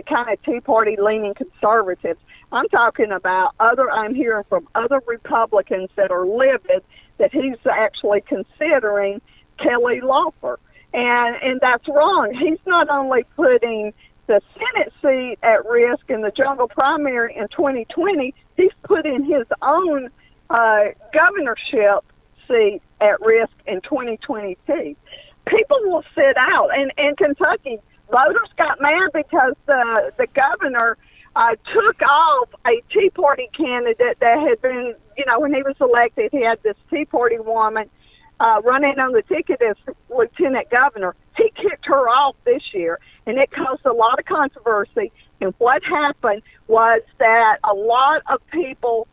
E: kind of Tea Party leaning conservatives. I'm talking about I'm hearing from other Republicans that are livid that he's actually considering Kelly Loeffler, and that's wrong. He's not only putting the Senate seat at risk in the jungle primary in 2020, he's putting his own governorship seat at risk in 2022. People will sit out, and in Kentucky, voters got mad because the governor took off a Tea Party candidate that had been, when he was elected, he had this Tea Party woman running on the ticket as lieutenant governor. He kicked her off this year, and it caused a lot of controversy. And what happened was that a lot of people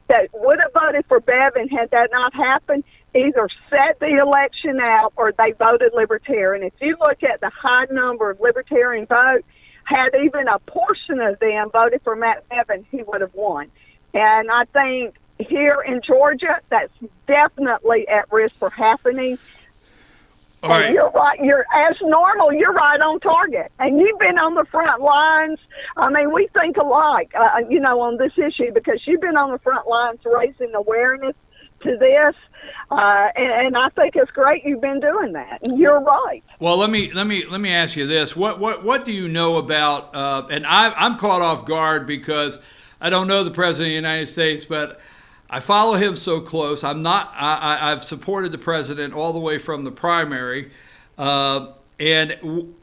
E: that would have voted for Bevin had that not happened either set the election out or they voted Libertarian. If you look at the high number of Libertarian votes, had even a portion of them voted for Matt Bevin, he would have won. And I think here in Georgia, that's definitely at risk for happening.
A: All right.
E: You're right. You're as normal. You're right on target, and you've been on the front lines. I mean, we think alike, on this issue, because you've been on the front lines raising awareness to this, and I think it's great you've been doing that. And you're right.
A: Well, let me ask you this: what do you know about? And I'm caught off guard because I don't know the president of the United States, but I follow him so close. I've supported the president all the way from the primary, and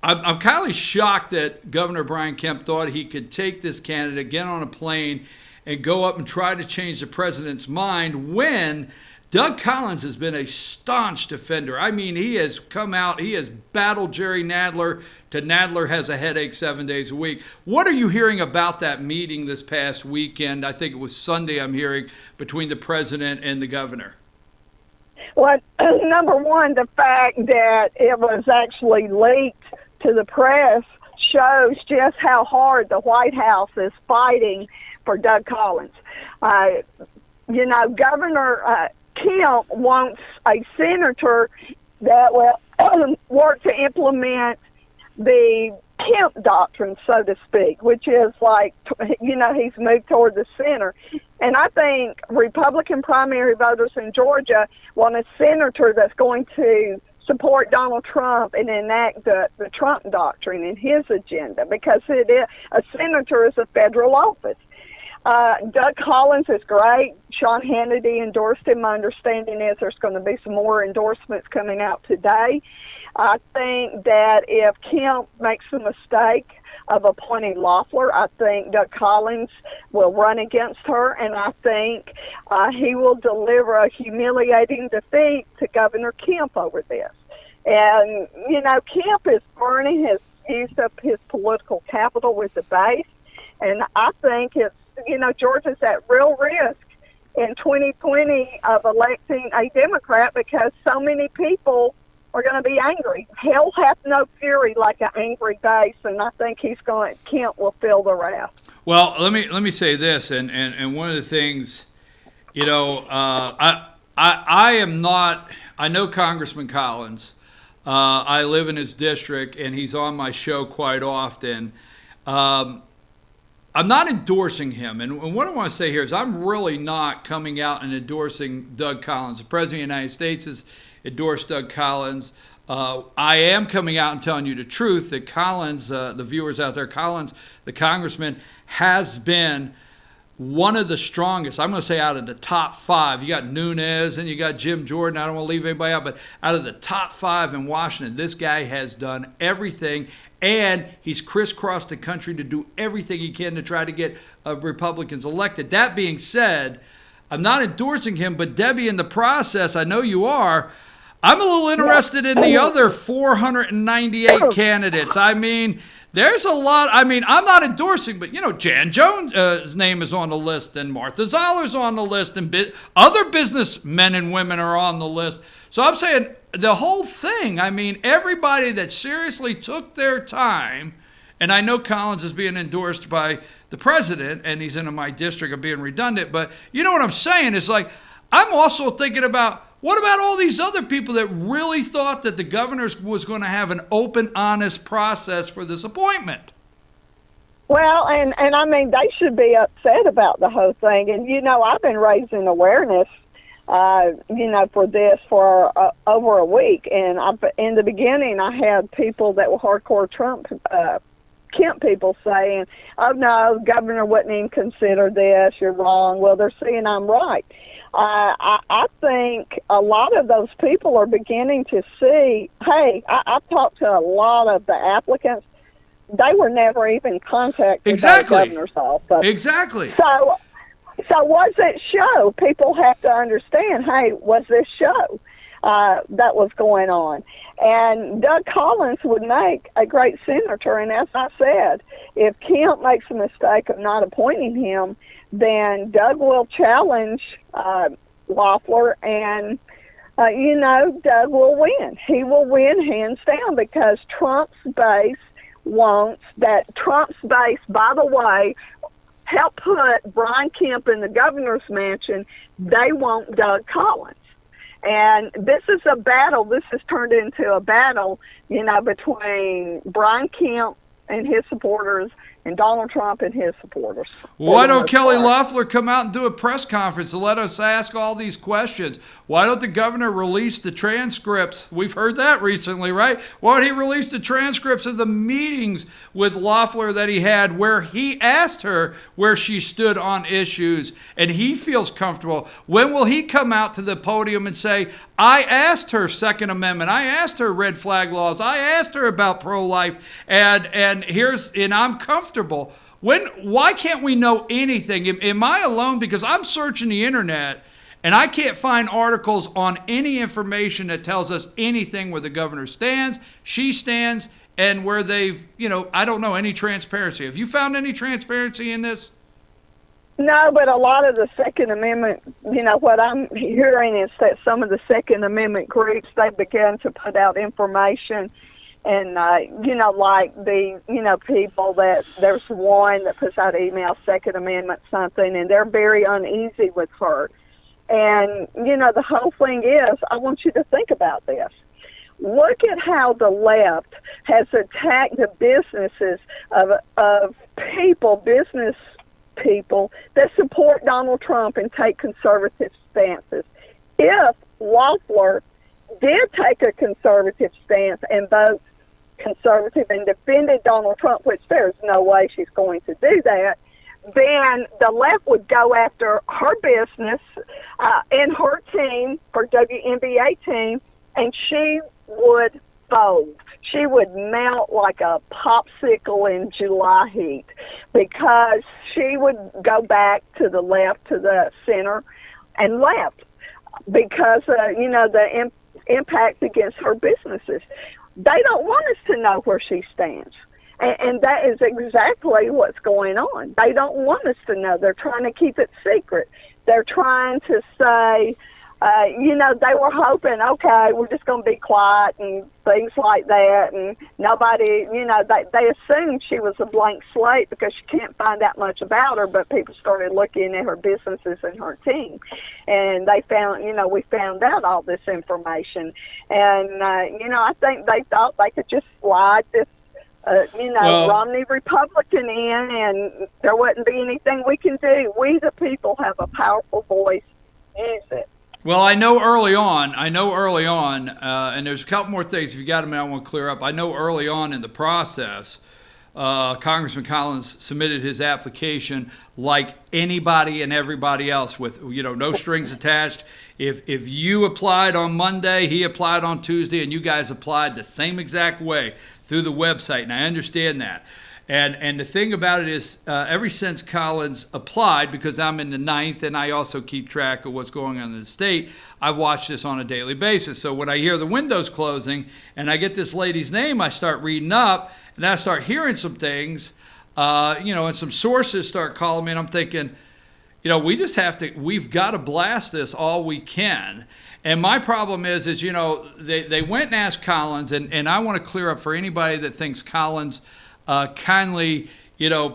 A: I'm kind of shocked that Governor Brian Kemp thought he could take this candidate, get on a plane, and go up and try to change the president's mind when Doug Collins has been a staunch defender. I mean, he has come out, he has battled Jerry Nadler to Nadler has a headache 7 days a week. What are you hearing about that meeting this past weekend? I think it was Sunday, I'm hearing, between the president and the governor.
E: Well, number one, the fact that it was actually leaked to the press shows just how hard the White House is fighting for Doug Collins. Governor Kemp wants a senator that will work to implement the Kemp doctrine, so to speak, which is like, he's moved toward the center. And I think Republican primary voters in Georgia want a senator that's going to support Donald Trump and enact the Trump doctrine in his agenda, because a senator is a federal office. Doug Collins is great. Sean Hannity endorsed him. My understanding is there's going to be some more endorsements coming out today. I think that if Kemp makes the mistake of appointing Loeffler, I think Doug Collins will run against her, and I think he will deliver a humiliating defeat to Governor Kemp over this. And, Kemp is burning used up his political capital with the base, and I think it's, Georgia's at real risk in 2020 of electing a Democrat because so many people are going to be angry. Hell hath no fury like an angry base, and I think Kemp will feel the wrath.
A: Well, let me say this, and one of the things, I am not. I know Congressman Collins. I live in his district, and he's on my show quite often. I'm not endorsing him, and what I want to say here is I'm really not coming out and endorsing Doug Collins. The President of the United States has endorsed Doug Collins. I am coming out and telling you the truth that Collins, the viewers out there, Collins, the congressman, has been one of the strongest, I'm going to say out of the top five. You got Nunes and you got Jim Jordan. I don't want to leave anybody out, but out of the top five in Washington, this guy has done everything, and he's crisscrossed the country to do everything he can to try to get Republicans elected. That being said, I'm not endorsing him, but Debbie, in the process, I know you are, I'm a little interested in the other 498 candidates. I mean, there's a lot. I mean, I'm not endorsing, but, Jan Jones' name is on the list, and Martha Zollner's on the list, and other businessmen and women are on the list. So I'm saying the whole thing, I mean, everybody that seriously took their time, and I know Collins is being endorsed by the president, and he's in my district of being redundant, but you know what I'm saying? It's like, I'm also thinking about, what about all these other people that really thought that the governor was going to have an open, honest process for this appointment?
E: Well, and I mean, they should be upset about the whole thing. And, I've been raising awareness, for this for over a week. And in the beginning, I had people that were hardcore Kemp people saying, oh, no, governor wouldn't even consider this. You're wrong. Well, they're seeing I'm right. I think a lot of those people are beginning to see, hey, I've talked to a lot of the applicants. They were never even contacted by the governor's office.
A: Exactly.
E: So what's it show? People have to understand, hey, what's this show that was going on? And Doug Collins would make a great senator. And as I said, if Kemp makes a mistake of not appointing him, then Doug will challenge Loeffler, and, Doug will win. He will win hands down because Trump's base wants that. Trump's base, by the way, helped put Brian Kemp in the governor's mansion. They want Doug Collins. And this is a battle. This has turned into a battle, between Brian Kemp and his supporters and Donald Trump and his supporters.
A: Why don't Kelly Loeffler come out and do a press conference to let us ask all these questions? Why don't the governor release the transcripts? We've heard that recently, right? Why don't he release the transcripts of the meetings with Loeffler that he had where he asked her where she stood on issues and he feels comfortable? When will he come out to the podium and say, I asked her Second Amendment, I asked her red flag laws, I asked her about pro-life, and I'm comfortable. Why can't we know anything? Am I alone? Because I'm searching the internet and I can't find articles on any information that tells us anything where the governor stands, she stands, and where they've, I don't know, any transparency. Have you found any transparency in this?
E: No, but a lot of the Second Amendment, what I'm hearing is that some of the Second Amendment groups, they began to put out information and, like the, people that there's one that puts out email, Second Amendment something, and they're very uneasy with her. And, the whole thing is, I want you to think about this. Look at how the left has attacked the businesses of business people that support Donald Trump and take conservative stances. If Loeffler did take a conservative stance and vote conservative and defended Donald Trump, which there's no way she's going to do that, then the left would go after her business and her team, her WNBA team, and she would fold. She would melt like a popsicle in July heat because she would go back to the left, to the center, and left because, the impact against her businesses. They don't want us to know where she stands. And that is exactly what's going on. They don't want us to know. They're trying to keep it secret. They're trying to say, they were hoping, okay, we're just going to be quiet and things like that. And nobody, they assumed she was a blank slate because you can't find that much about her, but people started looking at her businesses and her team. And they found, we found out all this information. And, I think they thought they could just slide this Romney Republican in, and there wouldn't be anything we can do. We, the people, have a powerful voice. Use it.
A: Well, I know early on, and there's a couple more things, if you got them, I want to clear up. I know early on in the process, Congressman Collins submitted his application like anybody and everybody else with, no strings attached. If you applied on Monday, he applied on Tuesday, and you guys applied the same exact way through the website, and I understand that. And the thing about it is, ever since Collins applied, because I'm in the 9th and I also keep track of what's going on in the state, I've watched this on a daily basis. So when I hear the windows closing and I get this lady's name, I start reading up and I start hearing some things, and some sources start calling me, and I'm thinking, we've got to blast this all we can. And my problem is they went and asked Collins, and I want to clear up for anybody that thinks Collins kindly,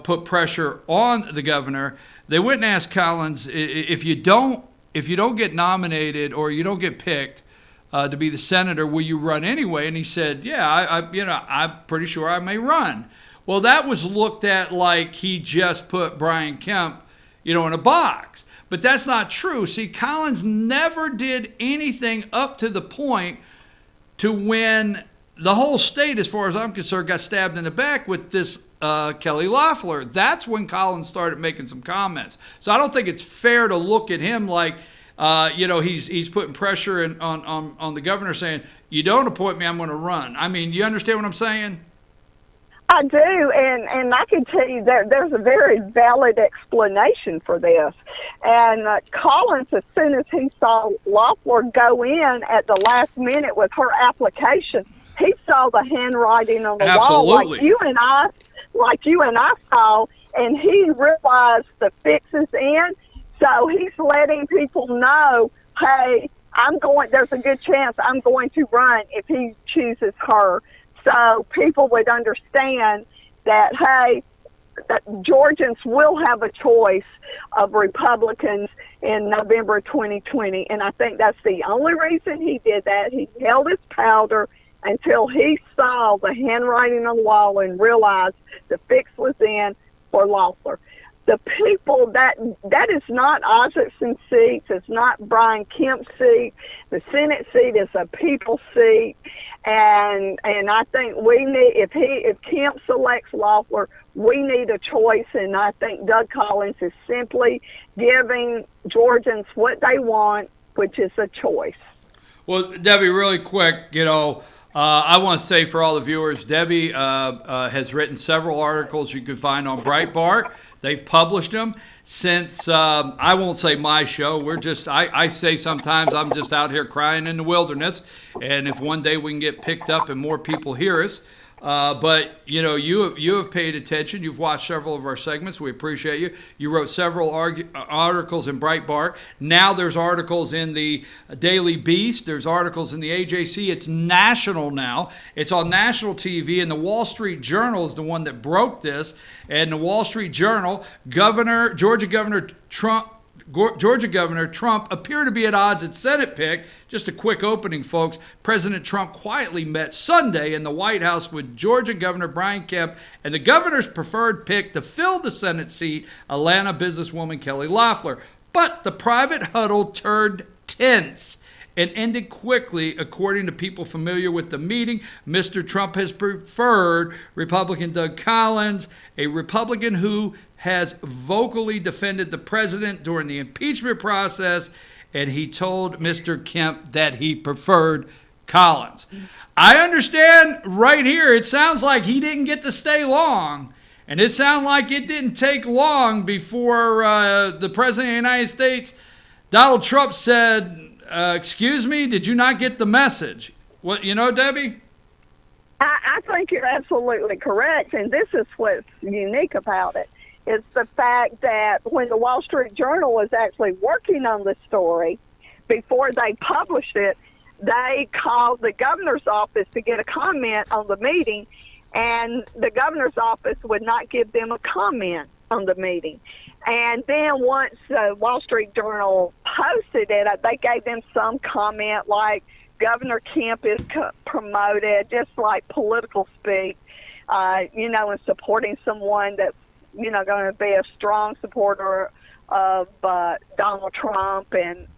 A: put pressure on the governor. They went and asked Collins, if you don't get nominated or you don't get picked to be the senator, will you run anyway? And he said, yeah, I'm pretty sure I may run. Well, that was looked at like he just put Brian Kemp, in a box. But that's not true. See, Collins never did anything up to the point to when the whole state, as far as I'm concerned, got stabbed in the back with this Kelly Loeffler. That's when Collins started making some comments. So I don't think it's fair to look at him like, he's putting pressure on the governor saying, you don't appoint me, I'm going to run. I mean, you understand what I'm saying?
E: I do, and I can tell you there's a very valid explanation for this. And Collins, as soon as he saw Loeffler go in at the last minute with her application, he saw the handwriting on the wall like you and I saw, and he realized the fix is in. So he's letting people know, hey, there's a good chance I'm going to run if he chooses her. So people would understand that, hey, that Georgians will have a choice of Republicans in November 2020. And I think that's the only reason he did that. He held his powder until he saw the handwriting on the wall and realized the fix was in. for Loeffler. The people that is not Isaacson seats, it's not Brian Kemp's seat. The Senate seat is a people seat, and I think we need, if Kemp selects Loeffler, we need a choice, and I think Doug Collins is simply giving Georgians what they want, which is a choice.
A: Well, Debbie, really quick, I want to say for all the viewers, Debbie has written several articles you can find on Breitbart. They've published them since, I won't say my show. I say sometimes I'm just out here crying in the wilderness. And if one day we can get picked up and more people hear us, but you have paid attention. You've watched several of our segments. We appreciate you. You wrote several articles in Breitbart. Now there's articles in the Daily Beast. There's articles in the AJC. It's national now. It's on national TV, and the Wall Street Journal is the one that broke this. And the Wall Street Journal, Georgia Governor Trump appear to be at odds at Senate pick. Just a quick opening, folks. President Trump quietly met Sunday in the White House with Georgia Governor Brian Kemp and the governor's preferred pick to fill the Senate seat, Atlanta businesswoman Kelly Loeffler. But the private huddle turned tense and ended quickly, according to people familiar with the meeting. Mr. Trump has preferred Republican Doug Collins, a Republican who has vocally defended the president during the impeachment process, and he told Mr. Kemp that he preferred Collins. I understand right here, it sounds like he didn't get to stay long, and it sounds like it didn't take long before the president of the United States, Donald Trump, said, excuse me, did you not get the message? What, Debbie?
E: I think you're absolutely correct, and this is what's unique about it. Is the fact that when the Wall Street Journal was actually working on the story, before they published it, they called the governor's office to get a comment on the meeting, and the governor's office would not give them a comment on the meeting. And then once the Wall Street Journal posted it, they gave them some comment like Governor Kemp is promoted, just like political speak, and supporting someone that's going to be a strong supporter of Donald Trump. And,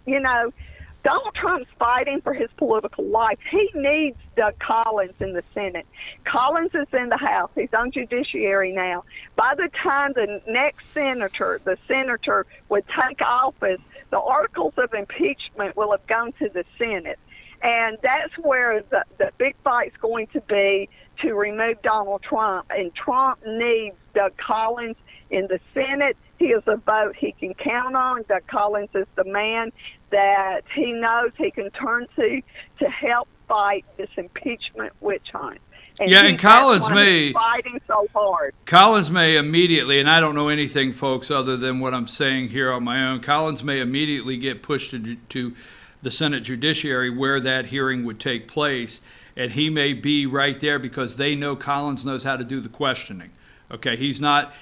E: Donald Trump's fighting for his political life. He needs Doug Collins in the Senate. Collins is in the House. He's on Judiciary now. By the time the next the senator would take office, the articles of impeachment will have gone to the Senate. And that's where the big fight's going to be to remove Donald Trump. And Trump needs Doug Collins in the Senate. He is a vote he can count on. Doug Collins is the man that he knows he can turn to help fight this impeachment witch hunt.
A: And Collins may
E: fighting so hard.
A: Collins may immediately, and I don't know anything, folks, other than what I'm saying here on my own. Collins may immediately get pushed to the Senate Judiciary where that hearing would take place, and he may be right there because they know Collins knows how to do the questioning. Okay, he's not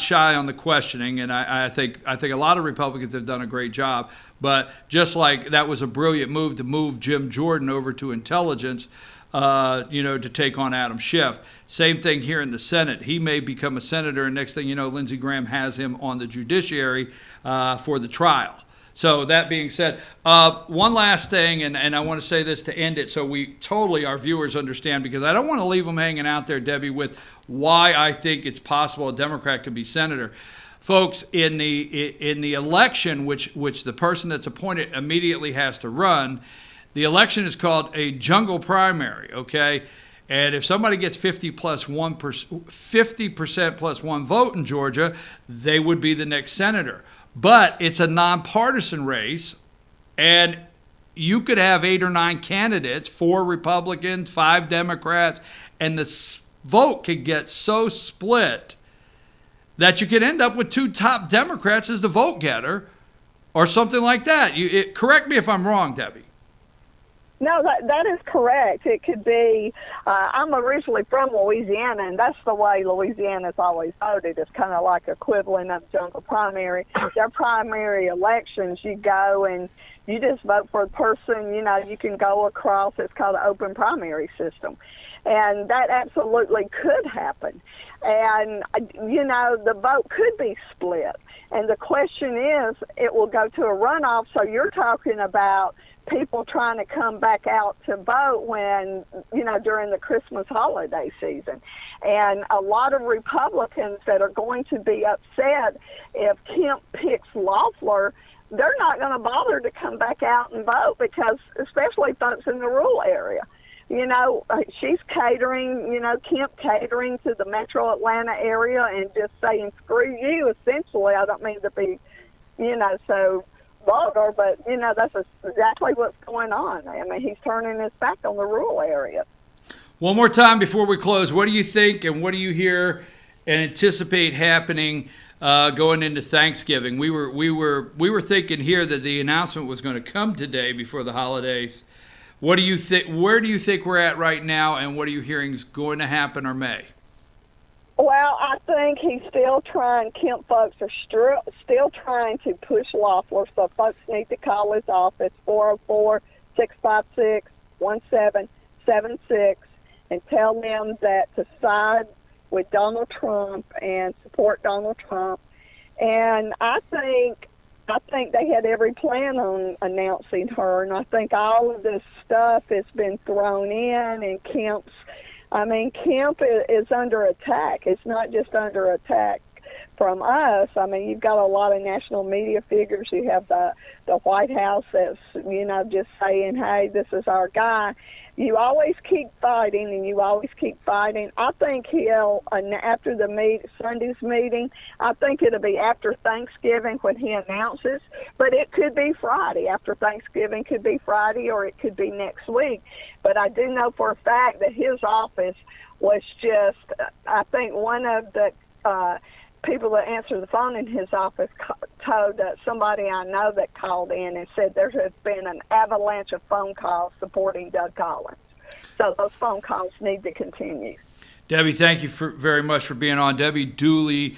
A: shy on the questioning, and I think a lot of Republicans have done a great job. But just like that was a brilliant move to move Jim Jordan over to intelligence, to take on Adam Schiff. Same thing here in the Senate. He may become a senator, and next thing you know, Lindsey Graham has him on the judiciary for the trial. So that being said, one last thing, and I want to say this to end it so our viewers understand, because I don't want to leave them hanging out there, Debbie, with why I think it's possible a Democrat could be senator. Folks, in the election, which the person that's appointed immediately has to run, the election is called a jungle primary, okay? And if somebody gets 50% plus one vote in Georgia, they would be the next senator. But it's a nonpartisan race, and you could have 8 or 9 candidates, 4 Republicans, 5 Democrats, and the vote could get so split that you could end up with 2 top Democrats as the vote getter or something like that. Correct me if I'm wrong, Debbie.
E: No, that is correct. It could be, I'm originally from Louisiana, and that's the way Louisiana's always voted. It's kind of like equivalent of jungle primary. Their primary elections, you go and you just vote for the person, you can go across. It's called an open primary system. And that absolutely could happen. And, the vote could be split. And the question is, it will go to a runoff, so you're talking about people trying to come back out to vote when, during the Christmas holiday season. And a lot of Republicans that are going to be upset if Kemp picks Loeffler, they're not going to bother to come back out and vote because, especially folks in the rural area. She's catering, Kemp catering to the metro Atlanta area and just saying, screw you, essentially. I don't mean to be, so vulgar, but, that's exactly what's going on. I mean, he's turning his back on the rural area.
A: One more time before we close, what do you think and what do you hear and anticipate happening going into Thanksgiving? We were thinking here that the announcement was going to come today before the holidays. What do you think? Where do you think we're at right now, and what are you hearing is going to happen or may?
E: Well, I think he's still trying. Kemp folks are still trying to push Loeffler, so folks need to call his office, 404-656-1776, and tell them that to side with Donald Trump and support Donald Trump. And I think they had every plan on announcing her, and I think all of this stuff has been thrown in, and Kemp is under attack. It's not just under attack from us. I mean, you've got a lot of national media figures. You have the White House that's, just saying, hey, this is our guy. You always keep fighting, and you always keep fighting. I think after Sunday's meeting, I think it'll be after Thanksgiving when he announces, but it could be Friday. After Thanksgiving could be Friday, or it could be next week. But I do know for a fact that his office was just, I think one of the people that answered the phone in his office told somebody I know that called in and said there has been an avalanche of phone calls supporting Doug Collins. So those phone calls need to continue.
A: Debbie, thank you very much for being on. Debbie Dooley,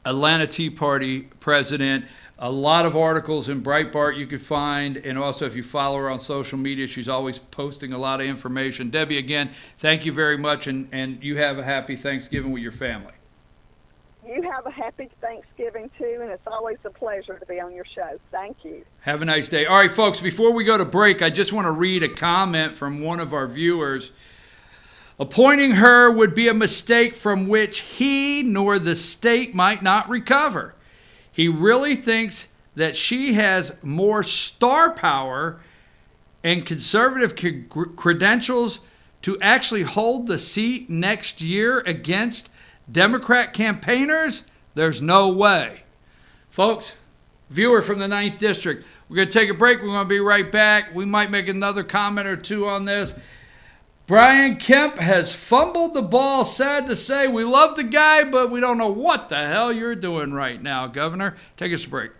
A: Atlanta Tea Party president. A lot of articles in Breitbart you could find, and also if you follow her on social media, she's always posting a lot of information. Debbie, again, thank you very much, and you have a happy Thanksgiving with your family.
E: You have a happy Thanksgiving, too, and it's always a pleasure to be on your show. Thank you.
A: Have a nice day. All right, folks, before we go to break, I just want to read a comment from one of our viewers. Appointing her would be a mistake from which he nor the state might not recover. He really thinks that she has more star power and conservative credentials to actually hold the seat next year against Democrat campaigners? There's no way. Folks, viewer from the 9th District, we're going to take a break. We're going to be right back. We might make another comment or two on this. Brian Kemp has fumbled the ball, sad to say. We love the guy, but we don't know what the hell you're doing right now, Governor. Take us a break.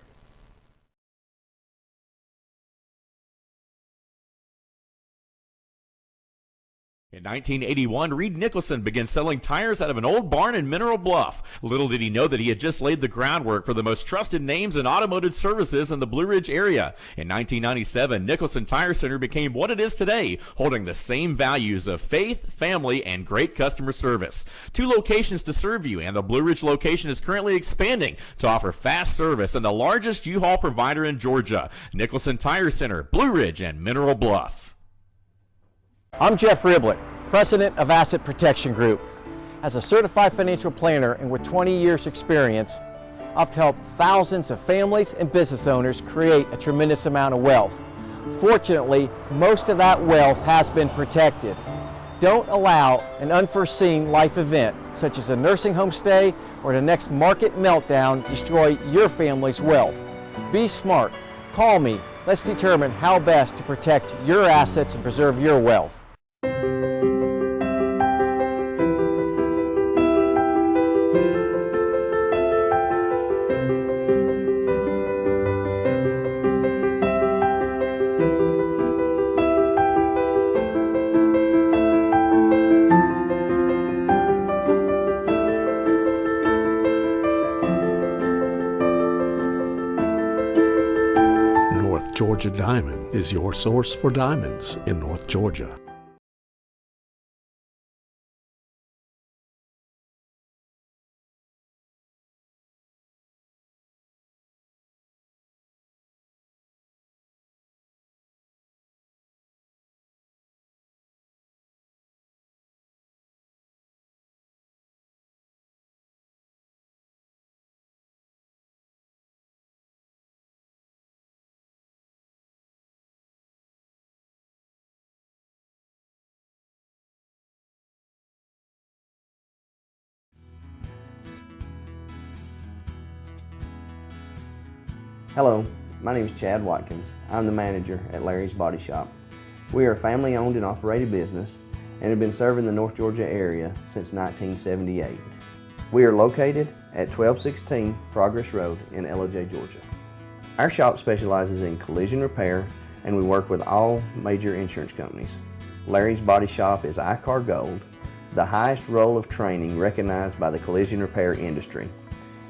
F: In 1981, Reed Nicholson began selling tires out of an old barn in Mineral Bluff. Little did he know that he had just laid the groundwork for the most trusted names in automotive services in the Blue Ridge area. In 1997, Nicholson Tire Center became what it is today, holding the same values of faith, family, and great customer service. 2 locations to serve you, and the Blue Ridge location is currently expanding to offer fast service and the largest U-Haul provider in Georgia. Nicholson Tire Center, Blue Ridge, and Mineral Bluff.
G: I'm Jeff Riblett, president of Asset Protection Group. As a certified financial planner and with 20 years experience, I've helped thousands of families and business owners create a tremendous amount of wealth. Fortunately, most of that wealth has been protected. Don't allow an unforeseen life event, such as a nursing home stay or the next market meltdown, destroy your family's wealth. Be smart. Call me. Let's determine how best to protect your assets and preserve your wealth.
H: North Georgia Diamond is your source for diamonds in North Georgia.
B: Hello, my name is Chad Watkins. I'm the manager at Larry's Body Shop. We are a family owned and operated business and have been serving the North Georgia area since 1978. We are located at 1216 Progress Road in LOJ, Georgia. Our shop specializes in collision repair and we work with all major insurance companies. Larry's Body Shop is ICAR Gold, the highest role of training recognized by the collision repair industry.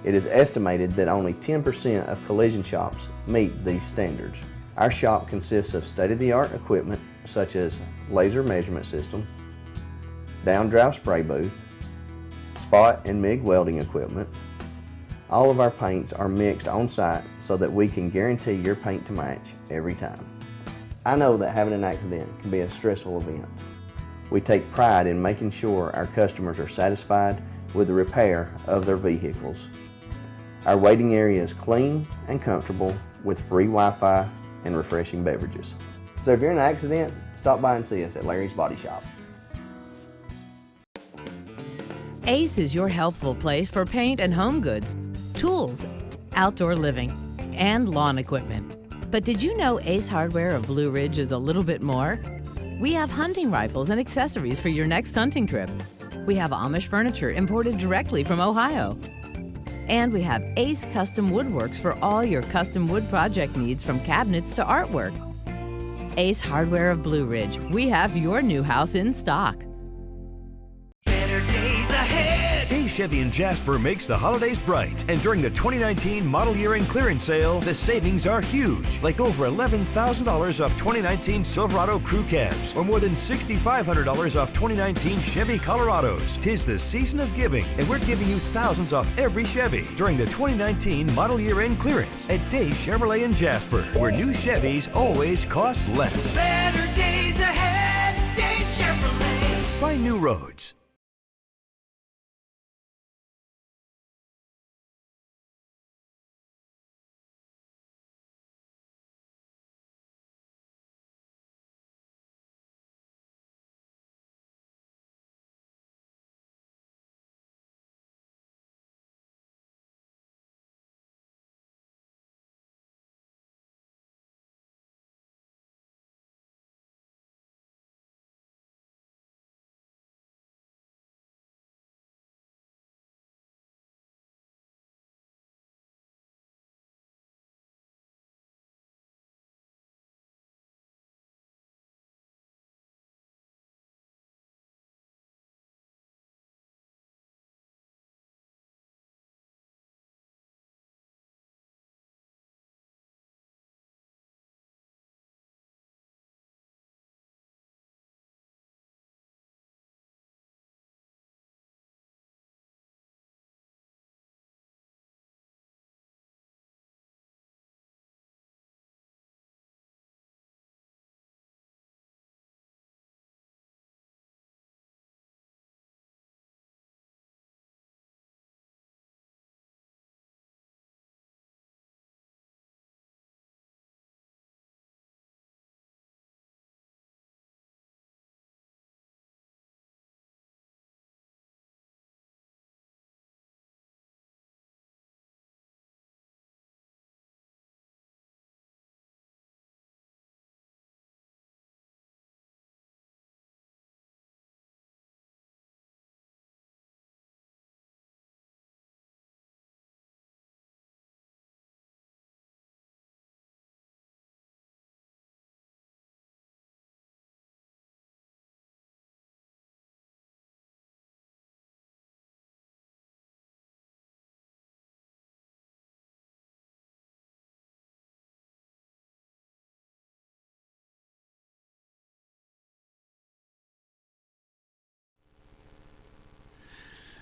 B: It is estimated that only 10% of collision shops meet these standards. Our shop consists of state-of-the-art equipment such as laser measurement system, down-drive spray booth, spot and MIG welding equipment. All of our paints are mixed on-site so that we can guarantee your paint to match every time. I know that having an accident can be a stressful event. We take pride in making sure our customers are satisfied with the repair of their vehicles. Our waiting area is clean and comfortable with free Wi-Fi and refreshing beverages. So if you're in an accident, stop by and see us at Larry's Body Shop.
C: Ace is your healthful place for paint and home goods, tools, outdoor living, and lawn equipment. But did you know Ace Hardware of Blue Ridge is a little bit more? We have hunting rifles and accessories for your next hunting trip. We have Amish furniture imported directly from Ohio. And we have Ace Custom Woodworks for all your custom wood project needs from cabinets to artwork. Ace Hardware of Blue Ridge, we have your new house in stock.
D: Better days ahead. Days Chevy in Jasper makes the holidays bright. And during the 2019 model year end clearance sale, the savings are huge. Like over $11,000 off 2019 Silverado crew cabs, or more than $6,500 off 2019 Chevy Colorados. 'Tis the season of giving, and we're giving you thousands off every Chevy during the 2019 model year end clearance at Days Chevrolet in Jasper, where new Chevys always cost less.
I: Better days ahead, Days Chevrolet.
D: Find new roads.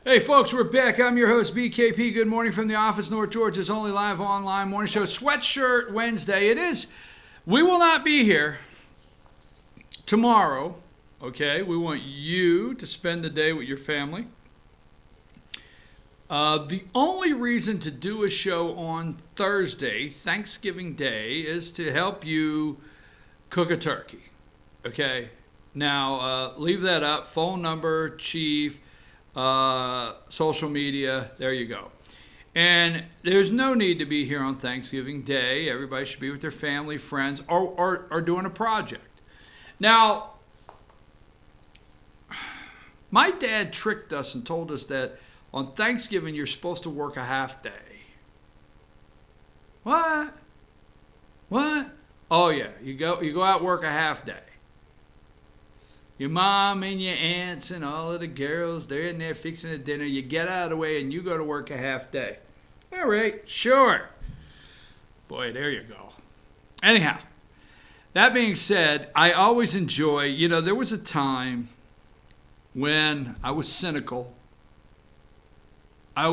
A: Hey folks, we're back. I'm your host, BKP. Good morning from the office, North Georgia's only live online morning show, Sweatshirt Wednesday. It is. We will not be here tomorrow, okay? We want you to spend the day with your family. The only reason to do a show on Thursday, Thanksgiving Day, is to help you cook a turkey, okay? Now, leave that up. Phone number, chief, social media, there you go. And there's no need to be here on Thanksgiving Day. Everybody should be with their family, friends, or doing a project. Now, my dad tricked us and told us that on Thanksgiving you're supposed to work a half day. What? What? Oh yeah, you go out and work a half day. Your mom and your aunts and all of the girls, they're in there fixing the dinner. You get out of the way and you go to work a half day. All right, sure. Boy, there you go. Anyhow, that being said, I always enjoy, there was a time when I was cynical. I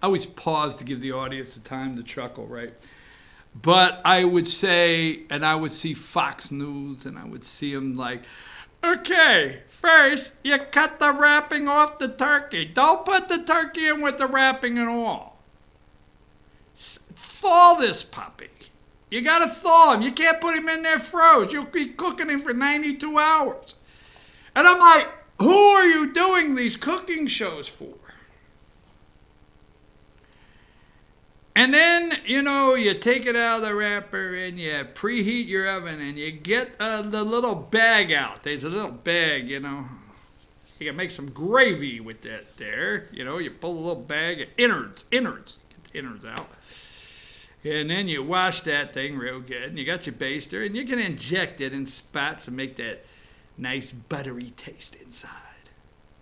A: always pause to give the audience the time to chuckle, right? But I would say, and I would see Fox News, and I would see them like, okay, first, you cut the wrapping off the turkey. Don't put the turkey in with the wrapping and all. Thaw this puppy. You got to thaw him. You can't put him in there froze. You'll be cooking him for 92 hours. And I'm like, who are you doing these cooking shows for? And then, you take it out of the wrapper and you preheat your oven and you get the little bag out. There's a little bag, You can make some gravy with that there. You pull a little bag of innards. Get the innards out. And then you wash that thing real good. And you got your baster and you can inject it in spots and make that nice buttery taste inside.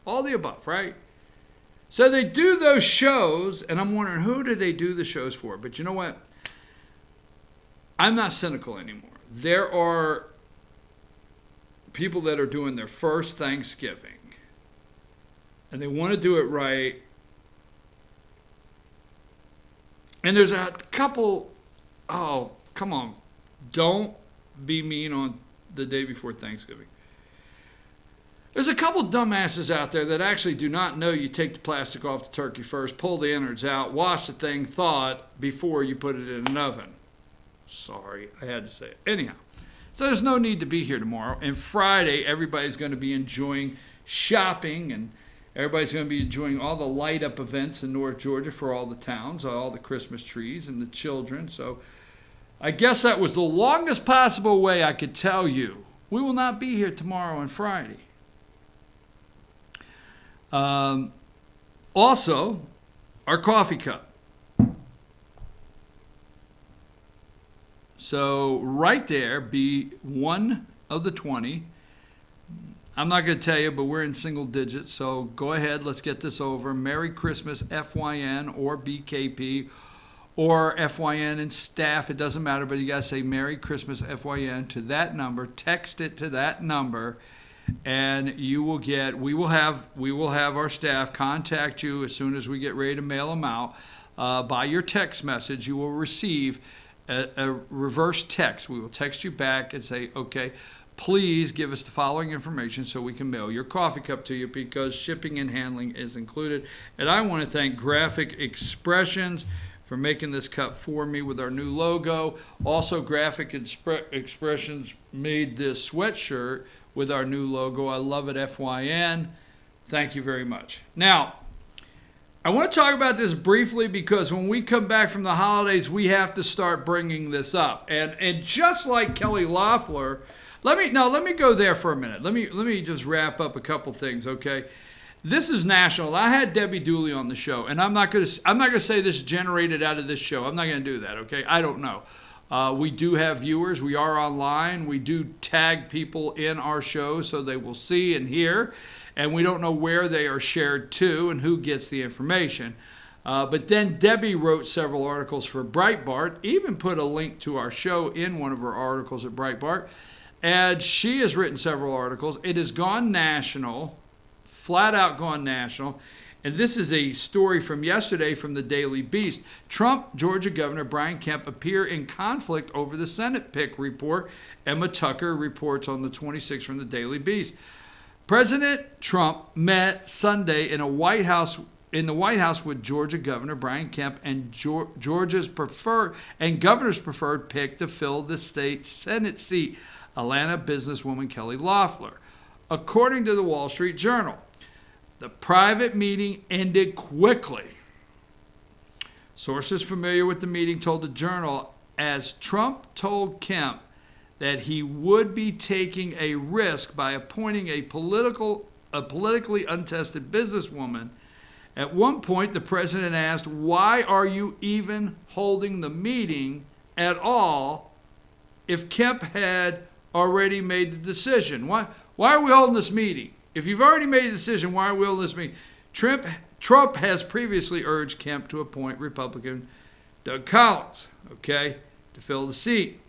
A: All the above, right? So they do those shows, and I'm wondering, who do they do the shows for? But you know what? I'm not cynical anymore. There are people that are doing their first Thanksgiving, and they want to do it right. And there's a couple, oh, come on. Don't be mean on the day before Thanksgiving. There's a couple dumbasses out there that actually do not know you take the plastic off the turkey first, pull the innards out, wash the thing, thaw it before you put it in an oven. Sorry, I had to say it. Anyhow, so there's no need to be here tomorrow. And Friday, everybody's going to be enjoying shopping, and everybody's going to be enjoying all the light-up events in North Georgia for all the towns, all the Christmas trees and the children. So I guess that was the longest possible way I could tell you. We will not be here tomorrow and Friday. Also, our coffee cup. So right there, be one of the 20. I'm not going to tell you, but we're in single digits. So go ahead, let's get this over. Merry Christmas, FYN or BKP or FYN and staff. It doesn't matter, but you got to say Merry Christmas, FYN to that number. Text it to that number. And we will have our staff contact you as soon as we get ready to mail them out. By your text message, you will receive a reverse text. We will text you back and say, okay, please give us the following information so we can mail your coffee cup to you, because shipping and handling is included. And I want to thank Graphic Expressions for making this cup for me with our new logo. Also, Graphic Expressions made this sweatshirt with our new logo. I love it, FYN. Thank you very much. Now, I want to talk about this briefly because when we come back from the holidays, we have to start bringing this up. And just like Kelly Loeffler, let me go there for a minute. Let me just wrap up a couple things, okay? This is national. I had Debbie Dooley on the show, and I'm not going to say this generated out of this show. I'm not going to do that, okay? I don't know. We do have viewers. We are online. We do tag people in our show so they will see and hear. And we don't know where they are shared to and who gets the information. But then Debbie wrote several articles for Breitbart, even put a link to our show in one of her articles at Breitbart. And she has written several articles. It has gone national, flat out gone national. And this is a story from yesterday from the Daily Beast. Trump, Georgia Governor Brian Kemp appear in conflict over the Senate pick report. Emma Tucker reports on the 26th from the Daily Beast. President Trump met Sunday in the White House with Georgia Governor Brian Kemp and Georgia's governor's preferred pick to fill the state's Senate seat, Atlanta businesswoman Kelly Loeffler. According to the Wall Street Journal, the private meeting ended quickly. Sources familiar with the meeting told the Journal as Trump told Kemp that he would be taking a risk by appointing a politically untested businesswoman. At one point, the president asked, "Why are you even holding the meeting at all if Kemp had already made the decision? Why are we holding this meeting? If you've already made a decision, why are we holding this meeting?" Trump has previously urged Kemp to appoint Republican Doug Collins, to fill the seat.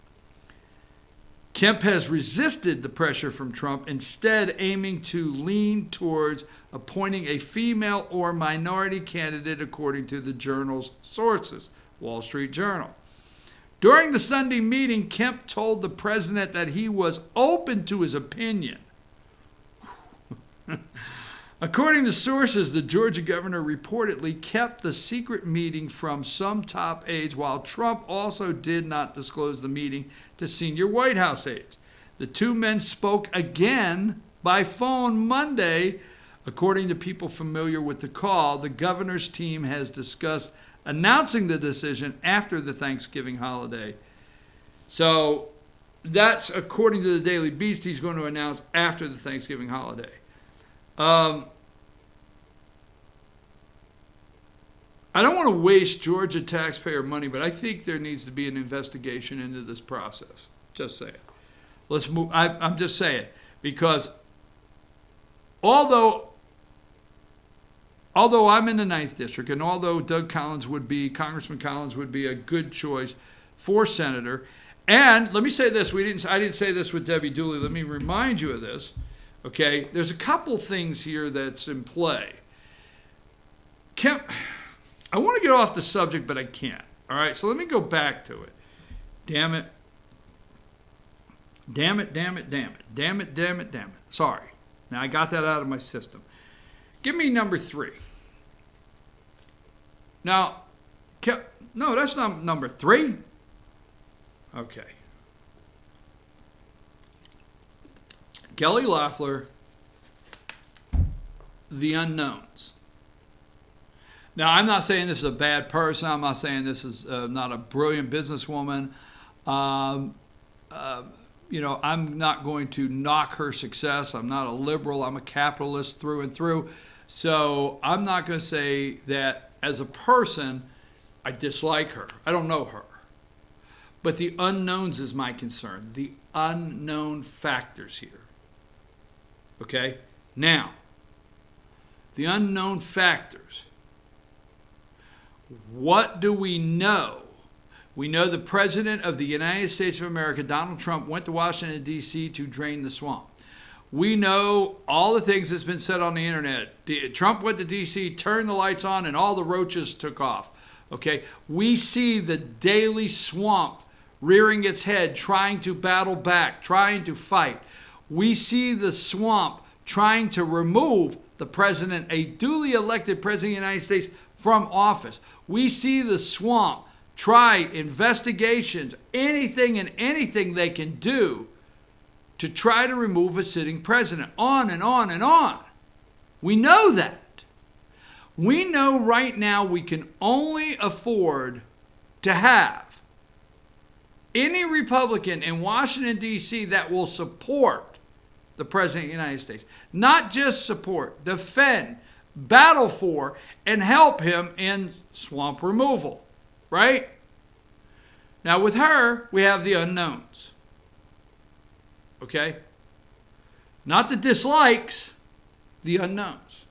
A: Kemp has resisted the pressure from Trump, instead aiming to lean towards appointing a female or minority candidate, according to the Journal's sources, Wall Street Journal. During the Sunday meeting, Kemp told the president that he was open to his opinion. According to sources, the Georgia governor reportedly kept the secret meeting from some top aides, while Trump also did not disclose the meeting to senior White House aides. The two men spoke again by phone Monday. According to people familiar with the call, the governor's team has discussed announcing the decision after the Thanksgiving holiday. So that's according to the Daily Beast. He's going to announce after the Thanksgiving holiday. I don't want to waste Georgia taxpayer money, but I think there needs to be an investigation into this process. Just saying. Let's move. I'm just saying, because although I'm in the 9th district, and although Congressman Collins would be a good choice for senator, and let me say this: I didn't say this with Debbie Dooley. Let me remind you of this. Okay, there's a couple things here that's in play. I want to get off the subject, but I can't. All right, so let me go back to it. Damn it. Sorry. Now I got that out of my system. Give me number 3. Now, no, that's not number 3. Okay. Kelly Loeffler, the unknowns. Now, I'm not saying this is a bad person. I'm not saying this is not a brilliant businesswoman. I'm not going to knock her success. I'm not a liberal. I'm a capitalist through and through. So I'm not going to say that as a person, I dislike her. I don't know her. But the unknowns is my concern. The unknown factors here. Okay? Now, the unknown factors. What do we know? We know the President of the United States of America, Donald Trump, went to Washington, D.C. to drain the swamp. We know all the things that's been said on the internet. Trump went to D.C., turned the lights on, and all the roaches took off. Okay? We see the daily swamp rearing its head, trying to battle back, trying to fight. We see the swamp trying to remove the president, a duly elected president of the United States, from office. We see the swamp try investigations, anything and anything they can do to try to remove a sitting president. On and on and on. We know that. We know right now we can only afford to have any Republican in Washington, D.C. that will support the President of the United States. Not just support, defend, battle for, and help him in swamp removal. Right? Now with her, we have the unknowns. Okay? Not the dislikes, the unknowns.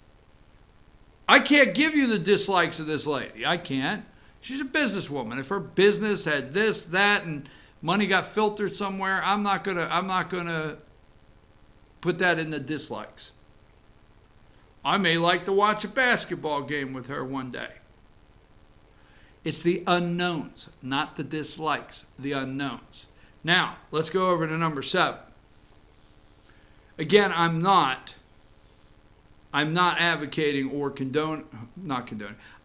A: I can't give you the dislikes of this lady. I can't. She's a businesswoman. If her business had this, that, and money got filtered somewhere, I'm not gonna put that in the dislikes. I may like to watch a basketball game with her one day. It's the unknowns, not the dislikes, the unknowns. Now, let's go over to number 7. Again, I'm not advocating or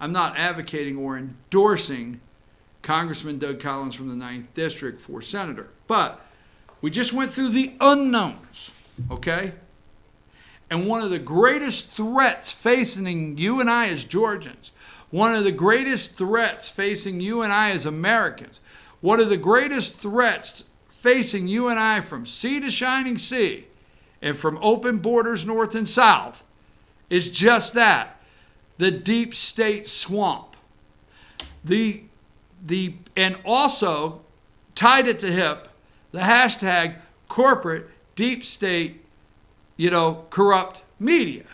A: I'm not advocating or endorsing Congressman Doug Collins from the 9th District for senator. But we just went through the unknowns, okay? And one of the greatest threats facing you and I as Georgians, one of the greatest threats facing you and I as Americans, one of the greatest threats facing you and I from sea to shining sea and from open borders north and south is just that, the deep state swamp. And also tied at the hip, the hashtag corporate deep state, corrupt media.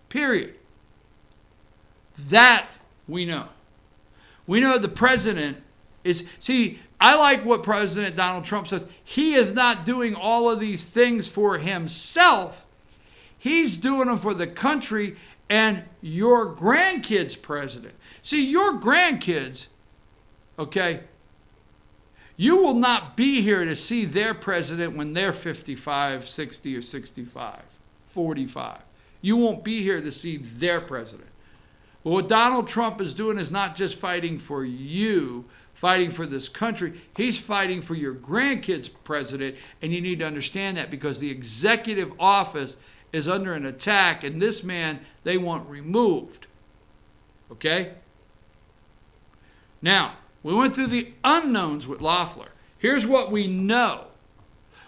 A: Period. That we know. We know the president is, see, I like what President Donald Trump says. He is not doing all of these things for himself. He's doing them for the country and your grandkids, president. See, your grandkids, okay, you will not be here to see their president when they're 55, 60, or 65, 45. You won't be here to see their president. But what Donald Trump is doing is not just fighting for you, fighting for this country. He's fighting for your grandkids' president, and you need to understand that because the executive office is under an attack, and this man they want removed. Okay? Now, we went through the unknowns with Loeffler. Here's what we know.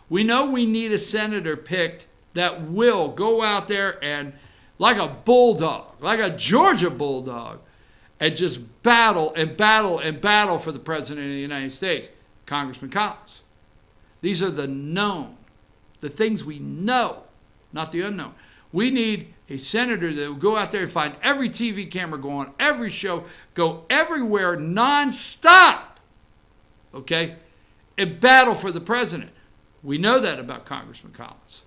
A: We know we need a senator picked that will go out there and, like a bulldog, like a Georgia bulldog, and just battle and battle and battle for the president of the United States, Congressman Collins. These are the known, the things we know, not the unknown. We need a senator that will go out there and find every TV camera, go on every show, go everywhere nonstop, okay, and battle for the president. We know that about Congressman Collins.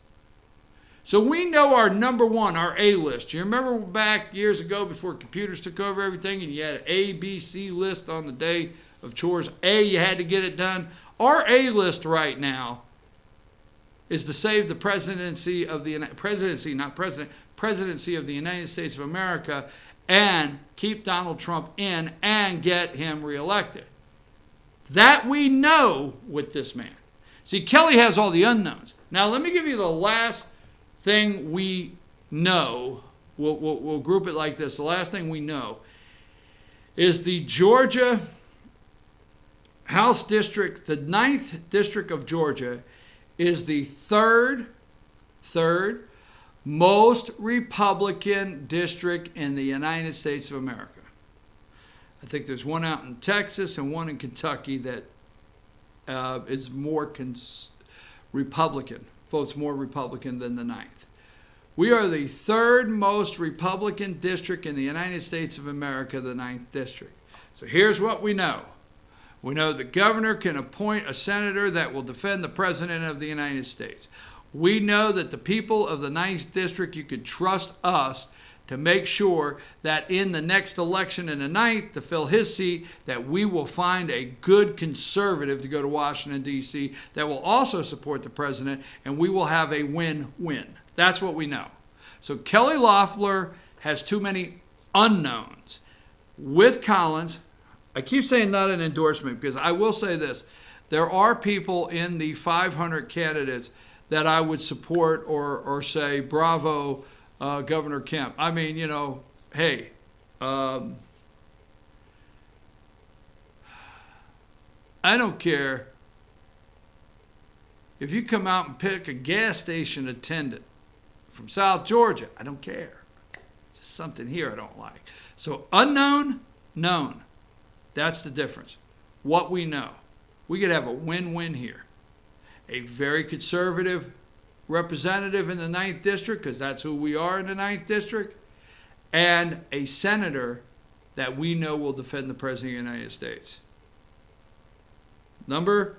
A: So we know our number one, our A list. You remember back years ago before computers took over everything and you had an A, B, C list on the day of chores. A, you had to get it done. Our A list right now is to save the presidency of the presidency of the United States of America and keep Donald Trump in and get him reelected. That we know with this man. See, Kelly has all the unknowns. Now, let me give you the last thing we know. We'll group it like this. The last thing we know is the Georgia House District, the 9th District of Georgia, is the third most Republican district in the United States of America. I think there's one out in Texas and one in Kentucky that is more Republican, votes more Republican than the 9th. We are the third most Republican district in the United States of America, the 9th District. So here's what we know. We know the governor can appoint a senator that will defend the president of the United States. We know that the people of the 9th District, you can trust us to make sure that in the next election in the 9th to fill his seat, that we will find a good conservative to go to Washington, D.C. that will also support the president, and we will have a win-win. That's what we know. So Kelly Loeffler has too many unknowns. With Collins, I keep saying not an endorsement because I will say this. There are people in the 500 candidates that I would support or say, bravo, Governor Kemp. I mean, hey, I don't care if you come out and pick a gas station attendant from South Georgia. I don't care. Just something here I don't like. So unknown, known. That's the difference. What we know. We could have a win-win here. A very conservative representative in the 9th District, because that's who we are in the 9th District, and a senator that we know will defend the President of the United States. Number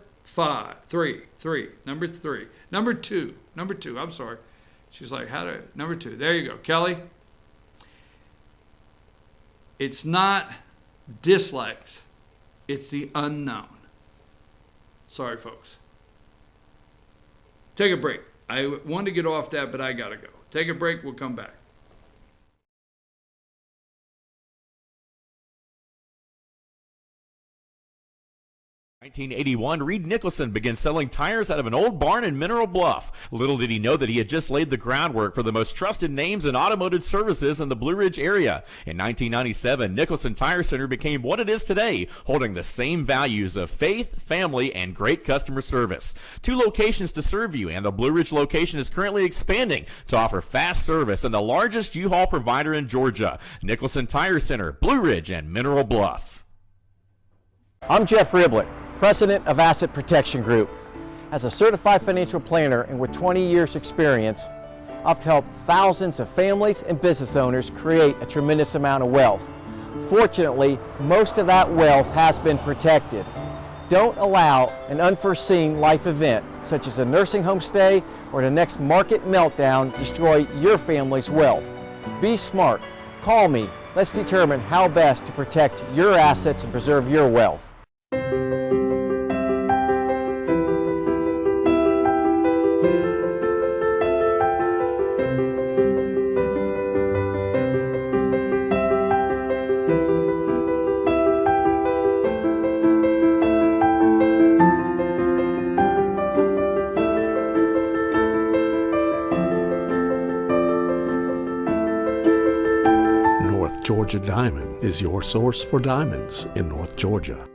A: two, I'm sorry. She's like, number 2. There you go, Kelly. It's not dislikes. It's the unknown. Sorry, folks. Take a break. I wanted to get off that, but I got to go. Take a break. We'll come back.
F: 1981, Reed Nicholson began selling tires out of an old barn in Mineral Bluff. Little did he know that he had just laid the groundwork for the most trusted names in automotive services in the Blue Ridge area. In 1997, Nicholson Tire Center became what it is today, holding the same values of faith, family, and great customer service. 2 locations to serve you, and the Blue Ridge location is currently expanding to offer fast service and the largest U-Haul provider in Georgia. Nicholson Tire Center, Blue Ridge, and Mineral Bluff.
G: I'm Jeff Riblett, President of Asset Protection Group. As a certified financial planner and with 20 years experience, I've helped thousands of families and business owners create a tremendous amount of wealth. Fortunately, most of that wealth has been protected. Don't allow an unforeseen life event, such as a nursing home stay or the next market meltdown, destroy your family's wealth. Be smart. Call me. Let's determine how best to protect your assets and preserve your wealth.
H: North Georgia Diamond is your source for diamonds in North Georgia.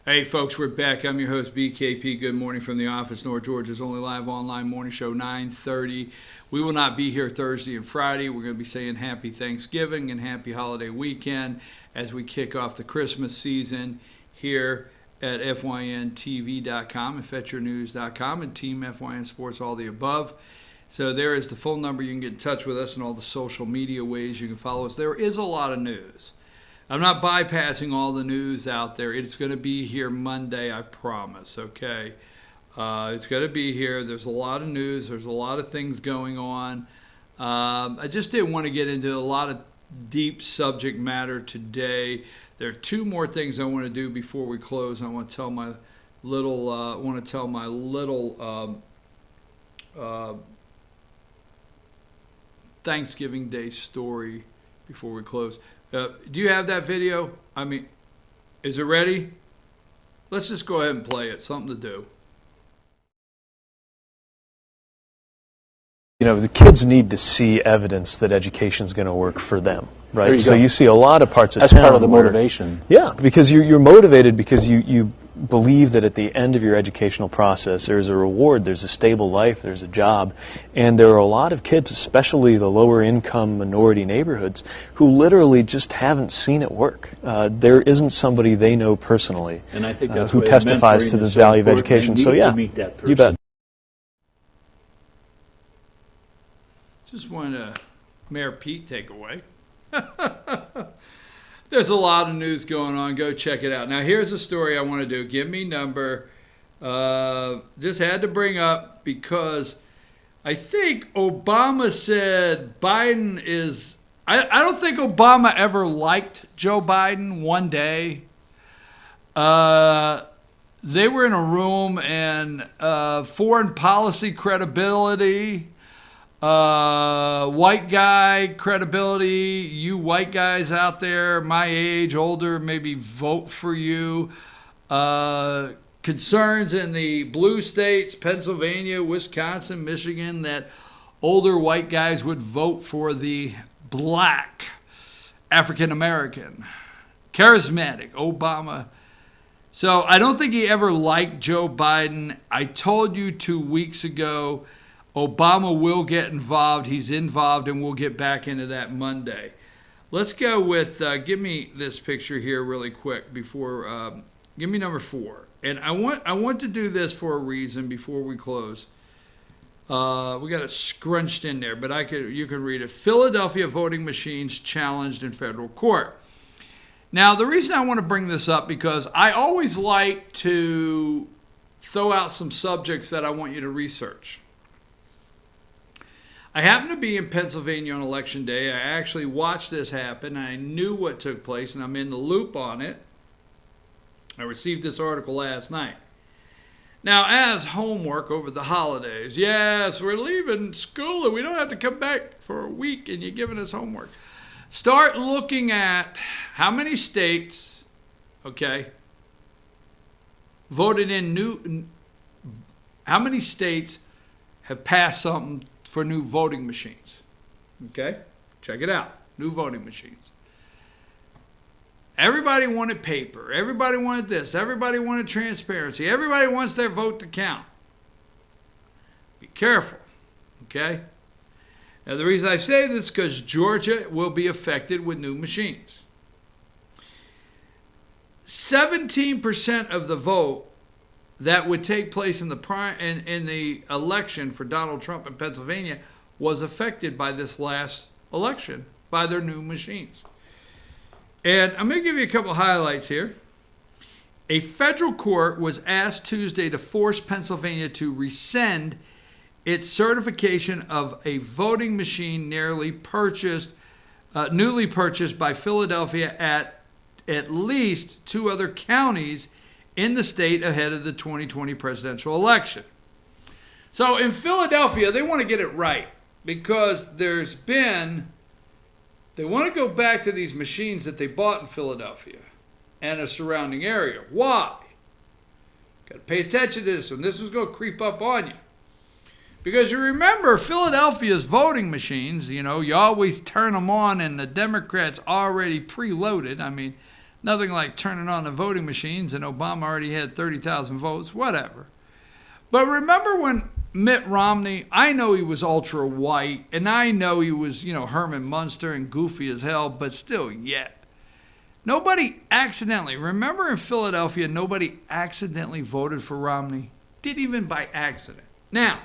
A: Hey folks, we're back. I'm your host BKP. Good morning from the office. North Georgia's only live online morning show, 9:30. We will not be here Thursday and Friday. We're going to be saying happy Thanksgiving and happy holiday weekend as we kick off the Christmas season here at FYNTV.com and FetcherNews.com and Team FYN Sports, all the above. So there is the phone number. You can get in touch with us and all the social media ways you can follow us. There is a lot of news. I'm not bypassing all the news out there. It's going to be here Monday, I promise, okay? It's going to be here. There's a lot of news. There's a lot of things going on. I just didn't want to get into a lot of deep subject matter today. There are two more things I want to do before we close. I want to tell my little Thanksgiving Day story before we close. Do you have that video? I mean, is it ready? Let's just go ahead and play it. Something to do.
J: You know, the kids need to see evidence that education is going to work for them, right?
H: There you
J: So
H: go.
J: you see a lot of parts of
H: That's
J: town
H: part of the
J: where-
H: motivation.
J: Yeah, because you're motivated because you believe that at the end of your educational process there's a reward, there's a stable life, there's a job, and there are a lot of kids, especially the lower income minority neighborhoods, who literally just haven't seen it work. There isn't somebody they know personally
K: And I think that's
J: who
K: why
J: testifies to
K: mentoring
J: the
K: is so
J: value of
K: important.
J: education.
K: They
J: So
K: need
J: yeah,
K: to meet that
J: you
K: person.
J: bet.
A: Just want Mayor Pete takeaway. There's a lot of news going on. Go check it out. Now, here's a story I want to do. Give me number. Just had to bring up because I think Obama said Biden is. I don't think Obama ever liked Joe Biden one day. They were in a room and foreign policy credibility. White guy credibility, you white guys out there my age, older, maybe vote for you. Concerns in the blue states, Pennsylvania, Wisconsin, Michigan, that older white guys would vote for the black African American, charismatic Obama. So I don't think he ever liked Joe Biden. I told you 2 weeks ago, Obama will get involved. He's involved, and we'll get back into that Monday. Let's go with, give me this picture here really quick before, give me number 4. And I want to do this for a reason before we close. We got it scrunched in there, but you can read it. Philadelphia voting machines challenged in federal court. Now, the reason I want to bring this up, because I always like to throw out some subjects that I want you to research. I happened to be in Pennsylvania on Election Day. I actually watched this happen. I knew what took place, and I'm in the loop on it. I received this article last night. Now, as homework over the holidays, yes, we're leaving school and we don't have to come back for a week, and you're giving us homework. Start looking at how many states, okay, voted in how many states have passed something for new voting machines. Okay? Check it out. New voting machines. Everybody wanted paper. Everybody wanted this. Everybody wanted transparency. Everybody wants their vote to count. Be careful. Okay? Now, the reason I say this is because Georgia will be affected with new machines. 17% of the vote that would take place in the election for Donald Trump in Pennsylvania was affected by this last election by their new machines. And I'm going to give you a couple highlights here. A federal court was asked Tuesday to force Pennsylvania to rescind its certification of a voting machine newly purchased by Philadelphia at least 2 other counties in the state ahead of the 2020 presidential election. So in Philadelphia, they want to get it right because they want to go back to these machines that they bought in Philadelphia and a surrounding area. Why? Got to pay attention to this one. This was going to creep up on you. Because you remember Philadelphia's voting machines, you always turn them on and the Democrats already preloaded. I mean, nothing like turning on the voting machines and Obama already had 30,000 votes, whatever. But remember when Mitt Romney, I know he was ultra white, and I know he was, Herman Munster and goofy as hell, but still yet. Nobody accidentally, remember in Philadelphia, nobody accidentally voted for Romney? Didn't even by accident. Now,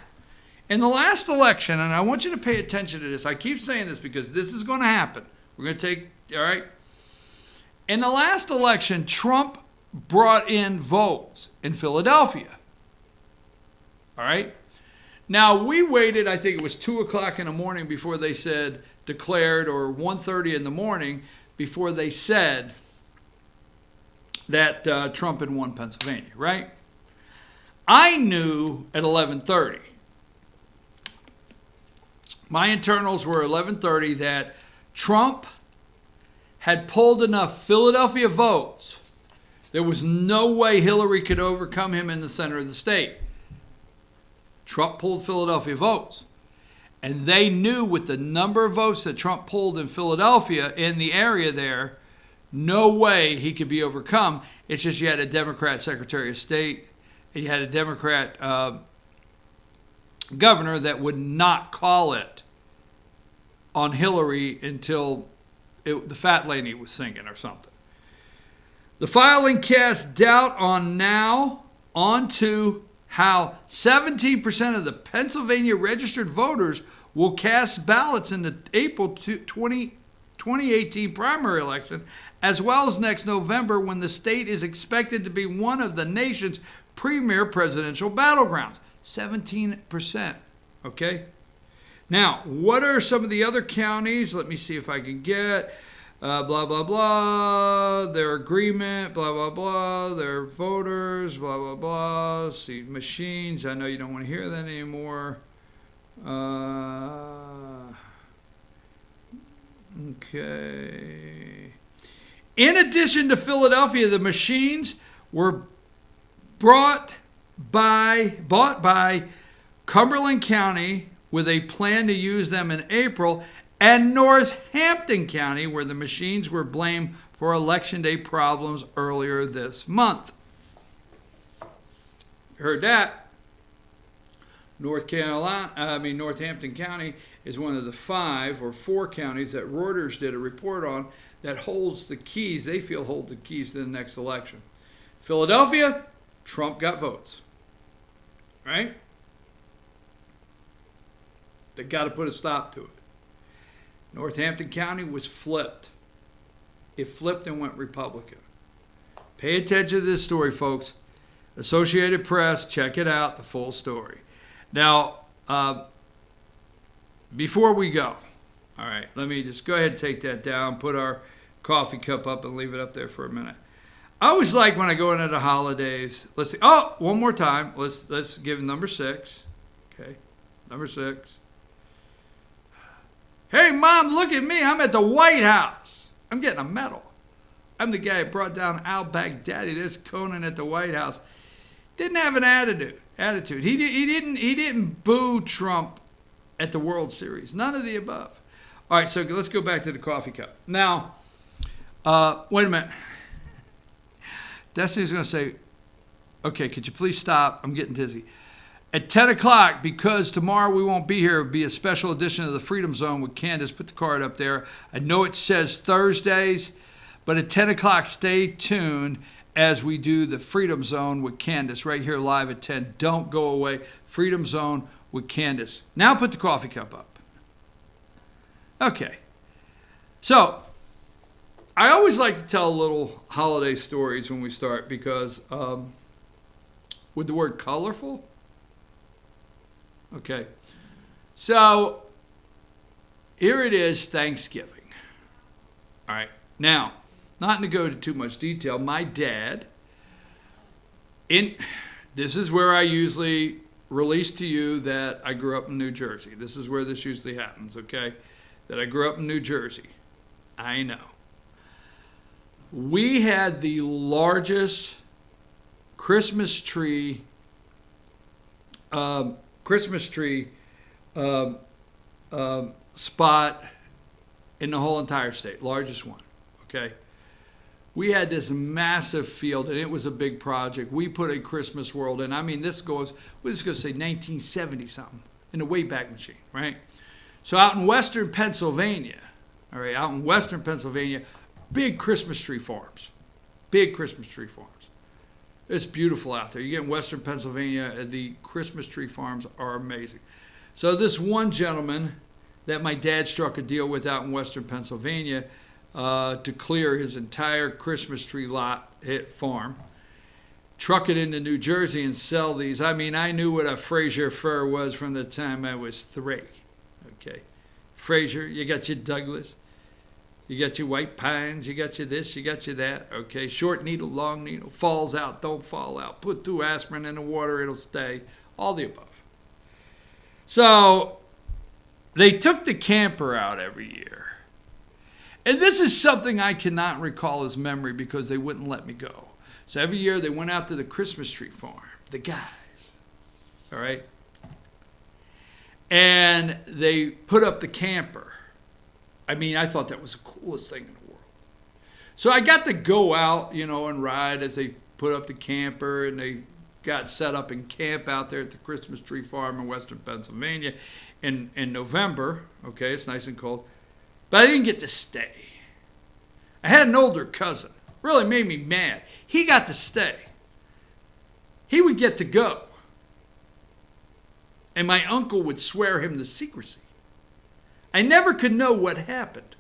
A: in the last election, and I want you to pay attention to this, I keep saying this because this is going to happen. We're going to all right? In the last election, Trump brought in votes in Philadelphia. All right? Now, we waited, I think it was 2 o'clock in the morning before they said declared, or 1:30 in the morning, before they said that Trump had won Pennsylvania, right? I knew at 11:30. My internals were 11:30 that Trump had pulled enough Philadelphia votes. There was no way Hillary could overcome him in the center of the state. Trump pulled Philadelphia votes. And they knew with the number of votes that Trump pulled in Philadelphia, in the area there, no way he could be overcome. It's just you had a Democrat Secretary of State, and you had a Democrat governor that would not call it on Hillary until the fat lady was singing or something. The filing cast doubt onto how 17% of the Pennsylvania registered voters will cast ballots in the April 2018 primary election, as well as next November, when the state is expected to be one of the nation's premier presidential battlegrounds. 17%. Okay? Now, what are some of the other counties? Let me see if I can get blah, blah, blah, their agreement, blah, blah, blah, their voters, blah, blah, blah. See, machines. I know you don't want to hear that anymore. Okay. In addition to Philadelphia, the machines were bought by Cumberland County with a plan to use them in April, and Northampton County, where the machines were blamed for Election Day problems earlier this month. Heard that? Northampton County is one of the 5 or 4 counties that Reuters did a report on that holds the keys, they feel hold the keys to the next election. Philadelphia, Trump got votes. Right? They got to put a stop to it. Northampton County was flipped. It flipped and went Republican. Pay attention to this story, folks. Associated Press, check it out, the full story. Now, before we go, all right, let me just go ahead and take that down, put our coffee cup up and leave it up there for a minute. I always like when I go into the holidays, let's see, oh, one more time. Let's give number 6. Okay, number 6. Hey, Mom, look at me. I'm at the White House. I'm getting a medal. I'm the guy who brought down al-Baghdadi. There's Conan at the White House. Didn't have an attitude. He didn't boo Trump at the World Series. None of the above. All right, so let's go back to the coffee cup. Now, wait a minute. Destiny's going to say, okay, could you please stop? I'm getting dizzy. At 10 o'clock, because tomorrow we won't be here, it'll be a special edition of the Freedom Zone with Candace. Put the card up there. I know it says Thursdays, but at 10 o'clock, stay tuned as we do the Freedom Zone with Candace right here live at 10. Don't go away. Freedom Zone with Candace. Now put the coffee cup up. Okay. So, I always like to tell little holiday stories when we start because with the word colorful. Okay. So, here it is, Thanksgiving. All right. Now, not to go into too much detail, my dad, this is where I usually release to you that I grew up in New Jersey. This is where this usually happens, okay? That I grew up in New Jersey. I know. We had the largest Christmas tree spot in the whole entire state. Largest one, okay? We had this massive field, and it was a big project. We put a Christmas world in. I mean, we're just going to say 1970-something, in the Wayback Machine, right? So out in western Pennsylvania, all right, big Christmas tree farms. Big Christmas tree farms. It's beautiful out there. You get in western Pennsylvania, the Christmas tree farms are amazing. So this one gentleman that my dad struck a deal with out in western Pennsylvania to clear his entire Christmas tree farm, truck it into New Jersey and sell these. I mean, I knew what a Fraser fir was from the time I was 3. Okay. Fraser, you got your Douglas, you got your White Pines, you got your this, you got your that. Okay, short needle, long needle, falls out, don't fall out. Put 2 aspirin in the water, it'll stay. All the above. So they took the camper out every year. And this is something I cannot recall as memory because they wouldn't let me go. So every year they went out to the Christmas tree farm, the guys, all right? And they put up the camper. I mean, I thought that was the coolest thing in the world. So I got to go out, you know, and ride as they put up the camper, and they got set up in camp out there at the Christmas tree farm in western Pennsylvania in November. Okay, it's nice and cold. But I didn't get to stay. I had an older cousin. Really made me mad. He got to stay. He would get to go. And my uncle would swear him to secrecy. I never could know what happened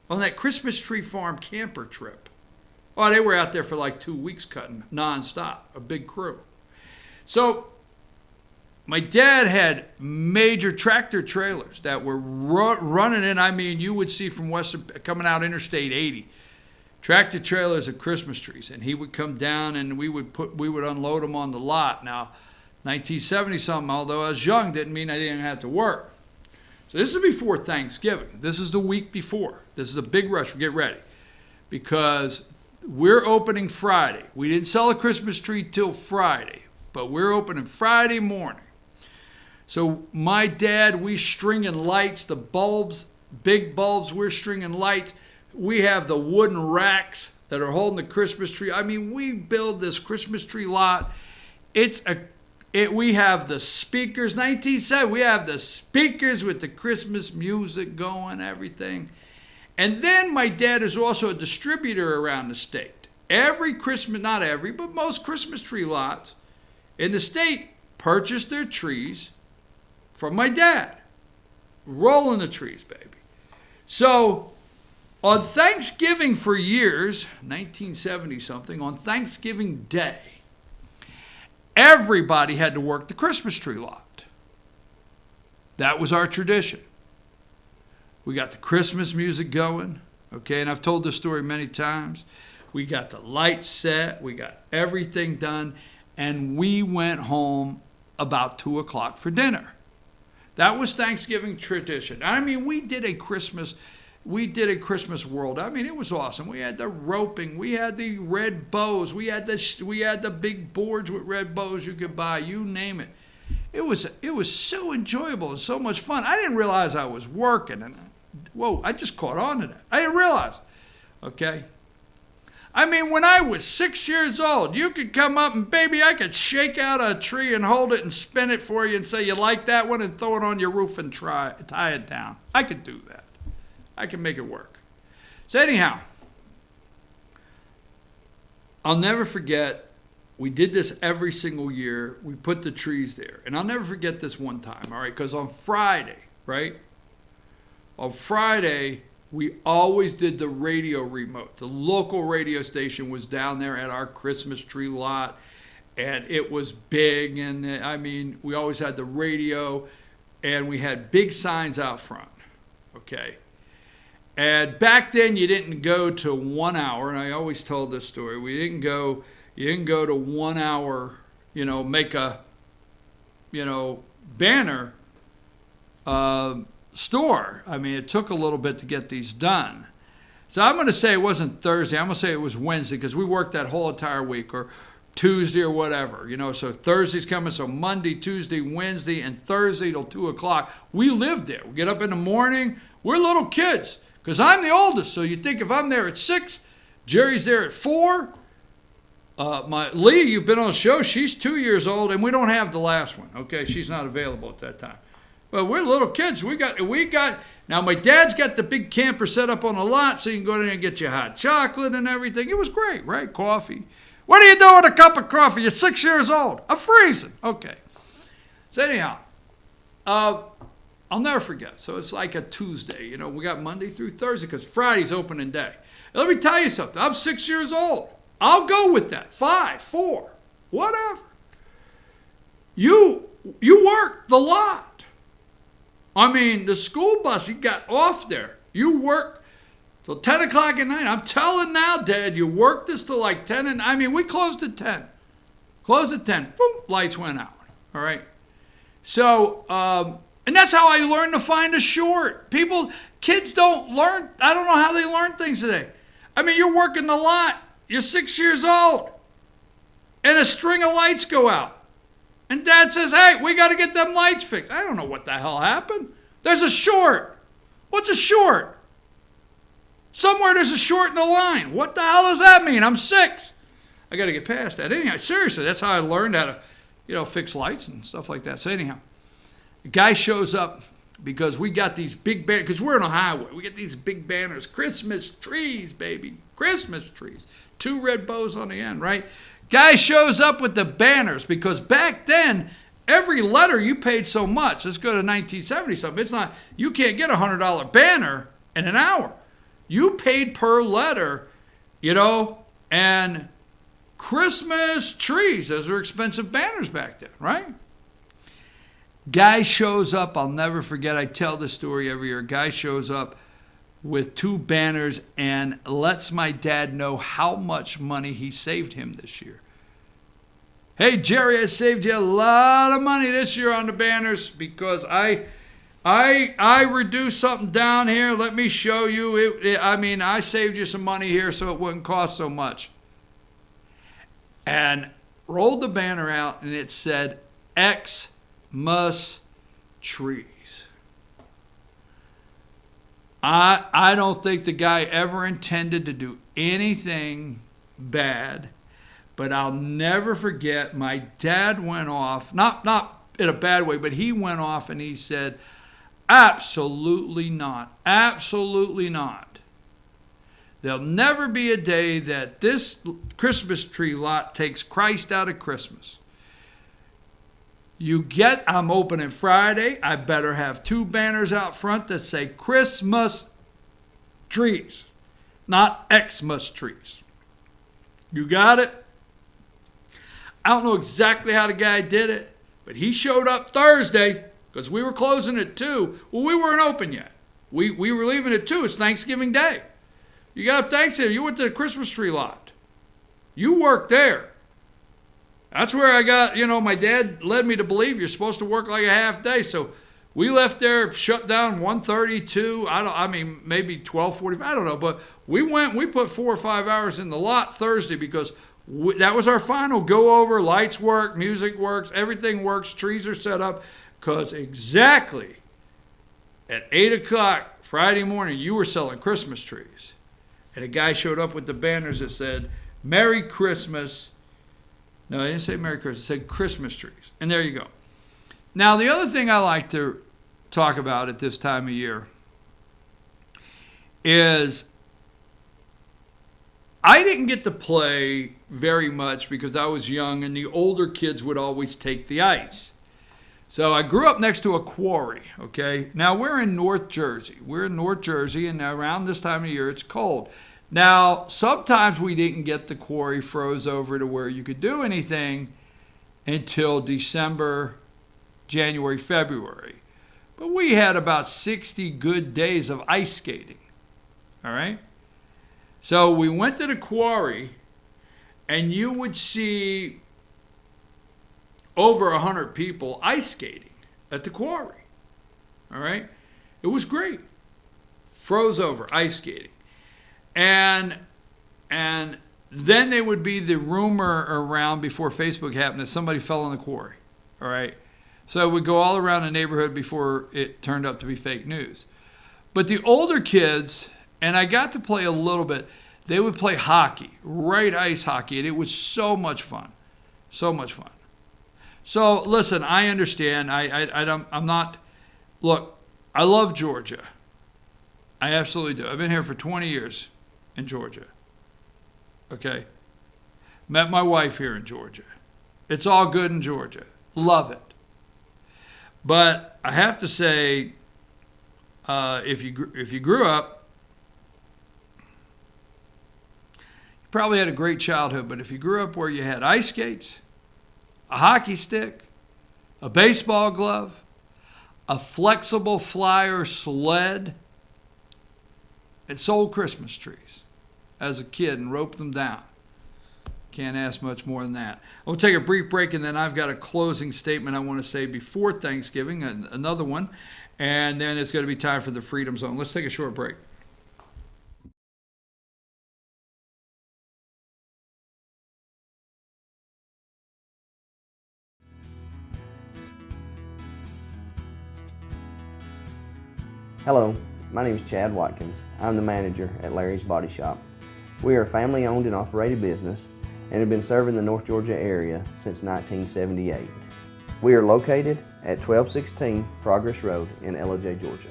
A: on that Christmas tree farm camper trip. Oh, they were out there for like 2 weeks cutting nonstop, a big crew. So my dad had major tractor trailers that were running in. I mean, you would see from western coming out Interstate 80, tractor trailers of Christmas trees, and he would come down and we would unload them on the lot. Now, 1970 something, although I was young, didn't mean I didn't have to work. So this is before Thanksgiving. This is the week before. This is a big rush. Get ready, because we're opening Friday. We didn't sell a Christmas tree till Friday, but we're opening Friday morning. So my dad, we stringing lights, the bulbs, big bulbs, we're stringing lights. We have the wooden racks that are holding the Christmas tree. I mean, we build this Christmas tree lot. We have the speakers, 1970, we have the speakers with the Christmas music going, everything. And then my dad is also a distributor around the state. Every Christmas, not every, but most Christmas tree lots in the state purchase their trees from my dad. Rolling the trees, baby. So on Thanksgiving for years, 1970 something, on Thanksgiving Day, everybody had to work the Christmas tree lot. That was our tradition. We got the Christmas music going, okay, and I've told this story many times. We got the lights set, we got everything done, and we went home about 2 o'clock for dinner. That was Thanksgiving tradition. I mean, we did a Christmas world. I mean, it was awesome. We had the roping, we had the red bows, we had the big boards with red bows you could buy, you name it. It was so enjoyable and so much fun. I didn't realize I was working, and whoa, I just caught on to that. I didn't realize. Okay. I mean, when I was 6 years old, you could come up and, baby, I could shake out a tree and hold it and spin it for you and say, you like that one, and throw it on your roof and tie it down. I could do that. I can make it work. So anyhow, I'll never forget, we did this every single year. We put the trees there. And I'll never forget this one time, all right? Because on Friday, right? On Friday, we always did the radio remote. The local radio station was down there at our Christmas tree lot. And it was big. And I mean, we always had the radio. And we had big signs out front. Okay. And back then, you didn't go to 1 hour, and I always told this story. You didn't go to 1 hour, make a, banner store. I mean, it took a little bit to get these done. So I'm going to say it wasn't Thursday. I'm going to say it was Wednesday, because we worked that whole entire week, or Tuesday or whatever. So Thursday's coming, so Monday, Tuesday, Wednesday, and Thursday till 2 o'clock. We lived there. We get up in the morning. We're little kids. Because I'm the oldest, so you think if I'm there at 6, Jerry's there at 4. Lee, you've been on the show, she's 2 years old, and we don't have the last one. Okay, she's not available at that time. But we're little kids. We got. Now my dad's got the big camper set up on the lot, so you can go in there and get your hot chocolate and everything. It was great, right? Coffee. What do you do with a cup of coffee? You're 6 years old. I'm freezing. Okay. So anyhow, I'll never forget. So it's like a Tuesday. We got Monday through Thursday, because Friday's opening day. And let me tell you something. I'm 6 years old. I'll go with that. 5, 4, whatever. You work the lot. I mean, the school bus, you got off there. You worked till 10 o'clock at night. I'm telling now, Dad, you worked this till like 10. And I mean, we closed at 10. Closed at 10. Boom, lights went out. All right. So, and that's how I learned to find a short. Kids don't learn. I don't know how they learn things today. I mean, you're working the lot. You're 6 years old. And a string of lights go out. And Dad says, hey, we got to get them lights fixed. I don't know what the hell happened. There's a short. What's a short? Somewhere there's a short in the line. What the hell does that mean? I'm 6. I got to get past that. Anyhow, seriously, that's how I learned how to, fix lights and stuff like that. So anyhow, the guy shows up because we got these big banners, because we're on a highway. We get these big banners, Christmas trees, baby, Christmas trees. 2 red bows on the end, right? Guy shows up with the banners because back then, every letter you paid so much. Let's go to 1970 something. It's not, you can't get a $100 banner in an hour. You paid per letter, and Christmas trees, those are expensive banners back then, right? Guy shows up, I'll never forget, I tell this story every year. Guy shows up with 2 banners and lets my dad know how much money he saved him this year. Hey, Jerry, I saved you a lot of money this year on the banners because I reduced something down here. Let me show you. I saved you some money here so it wouldn't cost so much. And rolled the banner out and it said, Xmas trees. I don't think the guy ever intended to do anything bad, but I'll never forget my dad went off, not in a bad way, but he went off and he said, absolutely not, absolutely not. There'll never be a day that this Christmas tree lot takes Christ out of Christmas. I'm opening Friday. I better have 2 banners out front that say Christmas trees, not Xmas trees. You got it? I don't know exactly how the guy did it, but he showed up Thursday because we were closing at 2. Well, we weren't open yet. We were leaving at 2. It's Thanksgiving Day. You got up Thanksgiving. You went to the Christmas tree lot. You worked there. That's where I got, my dad led me to believe you're supposed to work like a half day. So we left there, shut down 1:32. Maybe 12:45. I don't know. But we put 4 or 5 hours in the lot Thursday because that was our final go over. Lights work, music works, everything works, trees are set up. Because exactly at 8 o'clock Friday morning, you were selling Christmas trees. And a guy showed up with the banners that said, Merry Christmas. No, I didn't say Merry Christmas. It said Christmas trees. And there you go. Now, the other thing I like to talk about at this time of year is I didn't get to play very much because I was young and the older kids would always take the ice. So I grew up next to a quarry, okay? Now, we're in North Jersey. And around this time of year, it's cold. Now, sometimes we didn't get the quarry froze over to where you could do anything until December, January, February. But we had about 60 good days of ice skating, all right? So we went to the quarry, and you would see over 100 people ice skating at the quarry, all right? It was great. Froze over, ice skating. And then there would be the rumor around before Facebook happened that somebody fell in the quarry, all right? So it would go all around the neighborhood before it turned up to be fake news. But the older kids, and I got to play a little bit, they would play hockey, right ice hockey, and it was so much fun, so much fun. So listen, I understand. I'm not, look, I love Georgia. I absolutely do. I've been here for 20 years. In Georgia. Okay? Met my wife here in Georgia. It's all good in Georgia. Love it. But I have to say, if you grew up, you probably had a great childhood, but if you grew up where you had ice skates, a hockey stick, a baseball glove, a flexible flyer sled, and sold Christmas trees as a kid and roped them down. Can't ask much more than that. We'll take a brief break, and then I've got a closing statement I want to say before Thanksgiving, another one, and then it's going to be time for the Freedom Zone. Let's take a short break.
B: Hello, my name is Chad Watkins. I'm the manager at Larry's Body Shop. We are a family-owned and operated business and have been serving the North Georgia area since 1978. We are located at 1216 Progress Road in LOJ, Georgia.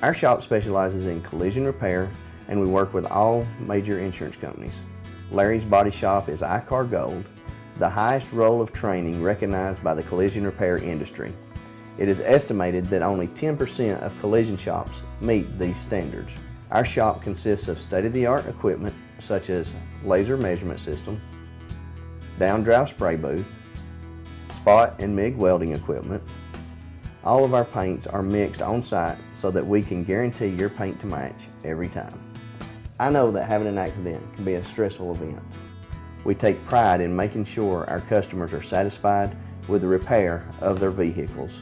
B: Our shop specializes in collision repair, and we work with all major insurance companies. Larry's Body Shop is ICAR Gold, the highest role of training recognized by the collision repair industry. It is estimated that only 10% of collision shops meet these standards. Our shop consists of state-of-the-art equipment such as laser measurement system, down-drive spray booth, spot and MIG welding equipment. All of our paints are mixed on site so that we can guarantee your paint to match every time. I know that having an accident can be a stressful event. We take pride in making sure our customers are satisfied with the repair of their vehicles.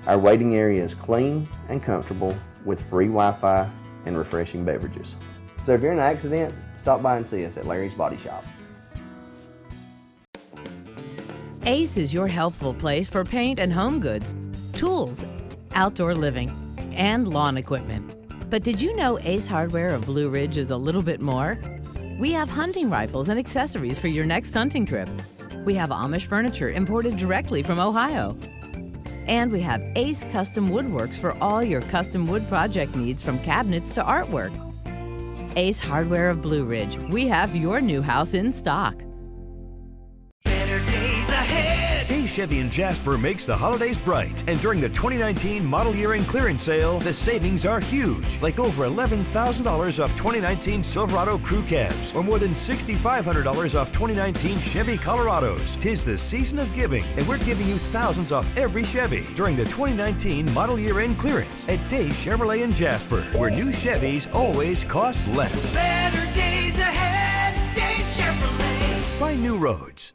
B: Our waiting area is clean and comfortable with free Wi-Fi and refreshing beverages. So if you're in an accident, stop by and see us at Larry's Body Shop.
C: Ace is your helpful place for paint and home goods, tools, outdoor living, and lawn equipment. But did you know Ace Hardware of Blue Ridge is a little bit more? We have hunting rifles and accessories for your next hunting trip. We have Amish furniture imported directly from Ohio. And we have Ace Custom Woodworks for all your custom wood project needs, from cabinets to artwork. Ace Hardware of Blue Ridge. We have your new house in stock.
I: Better days ahead.
D: Day Chevy in Jasper makes the holidays bright. And during the 2019 model year-end clearance sale, the savings are huge. Like over $11,000 off 2019 Silverado crew cabs, or more than $6,500 off 2019 Chevy Colorados. 'Tis the season of giving, and we're giving you thousands off every Chevy during the 2019 model year-end clearance at Day Chevrolet in Jasper, where new Chevys always cost less.
I: Better days ahead. Day Chevrolet.
D: Find new roads.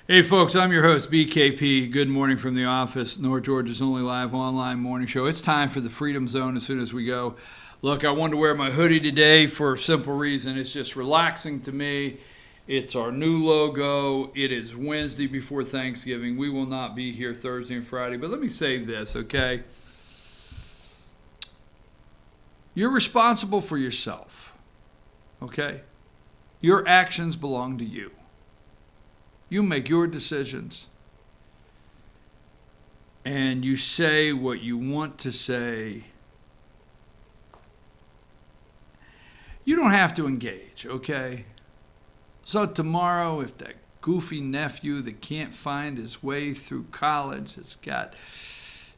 A: Hey folks, I'm your host, BKP. Good morning from the office, North Georgia's only live online morning show. It's time for the Freedom Zone as soon as we go. Look, I wanted to wear my hoodie today for a simple reason. It's just relaxing to me. It's our new logo. It is Wednesday before Thanksgiving. We will not be here Thursday and Friday. But let me say this, okay? You're responsible for yourself, okay? Your actions belong to you. You make your decisions, and you say what you want to say. You don't have to engage, okay? So tomorrow, if that goofy nephew that can't find his way through college, has got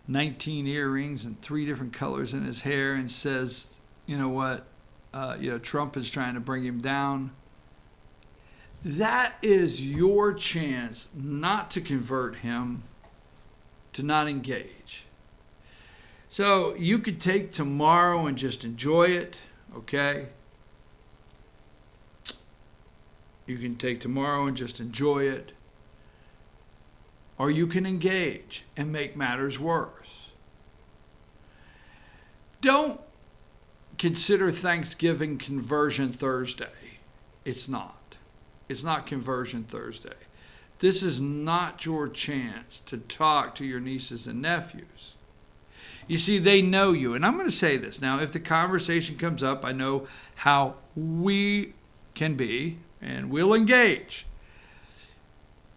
A: 19 earrings and 3 different colors in his hair, and says, you know what, Trump is trying to bring him down, that is your chance not to convert him, to not engage. So you could take tomorrow and just enjoy it, okay? You can take tomorrow and just enjoy it. Or you can engage and make matters worse. Don't consider Thanksgiving Conversion Thursday. It's not. It's not Conversion Thursday. This is not your chance to talk to your nieces and nephews. You see, they know you. And I'm going to say this. Now, if the conversation comes up, I know how we can be, and we'll engage.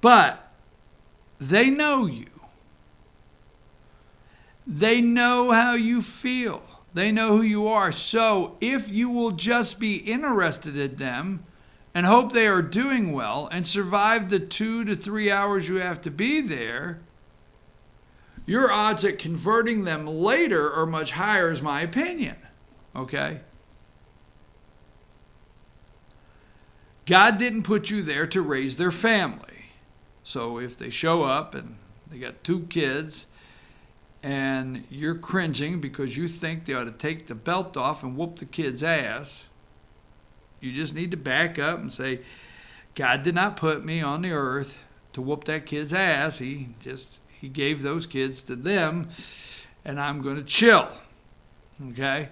A: But they know you. They know how you feel. They know who you are. So if you will just be interested in them and hope they are doing well and survive the 2 to 3 hours you have to be there, your odds at converting them later are much higher, is my opinion. Okay? God didn't put you there to raise their family. So if they show up and they got 2 kids and you're cringing because you think they ought to take the belt off and whoop the kid's ass, you just need to back up and say, God did not put me on the earth to whoop that kid's ass. He gave those kids to them, and I'm going to chill. Okay?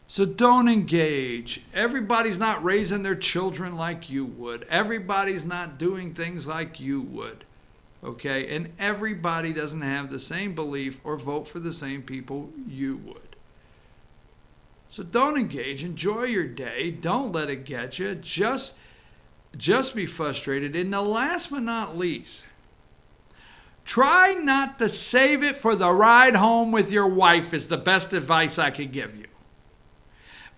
A: So don't engage. Everybody's not raising their children like you would. Everybody's not doing things like you would. Okay? And everybody doesn't have the same belief or vote for the same people you would. So don't engage. Enjoy your day. Don't let it get you. Just be frustrated. And the last but not least, try not to save it for the ride home with your wife is the best advice I could give you.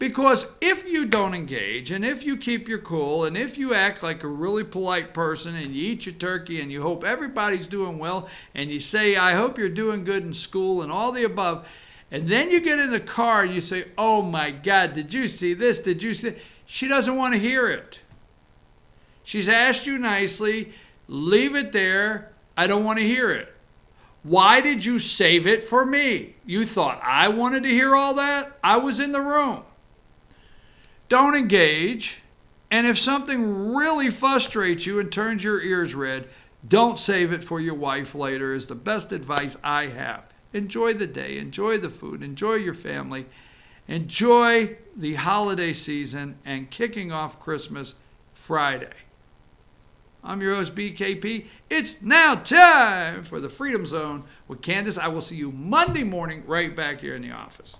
A: Because if you don't engage, and if you keep your cool, and if you act like a really polite person, and you eat your turkey, and you hope everybody's doing well, and you say, I hope you're doing good in school, and all the above, and then you get in the car and you say, oh my God, did you see this? Did you see that? She doesn't want to hear it. She's asked you nicely, leave it there. I don't want to hear it. Why did you save it for me? You thought I wanted to hear all that? I was in the room. Don't engage. And if something really frustrates you and turns your ears red, don't save it for your wife later is the best advice I have. Enjoy the day. Enjoy the food. Enjoy your family. Enjoy the holiday season and kicking off Christmas Friday. I'm your host, BKP. It's now time for the Freedom Zone with Candace. I will see you Monday morning right back here in the office.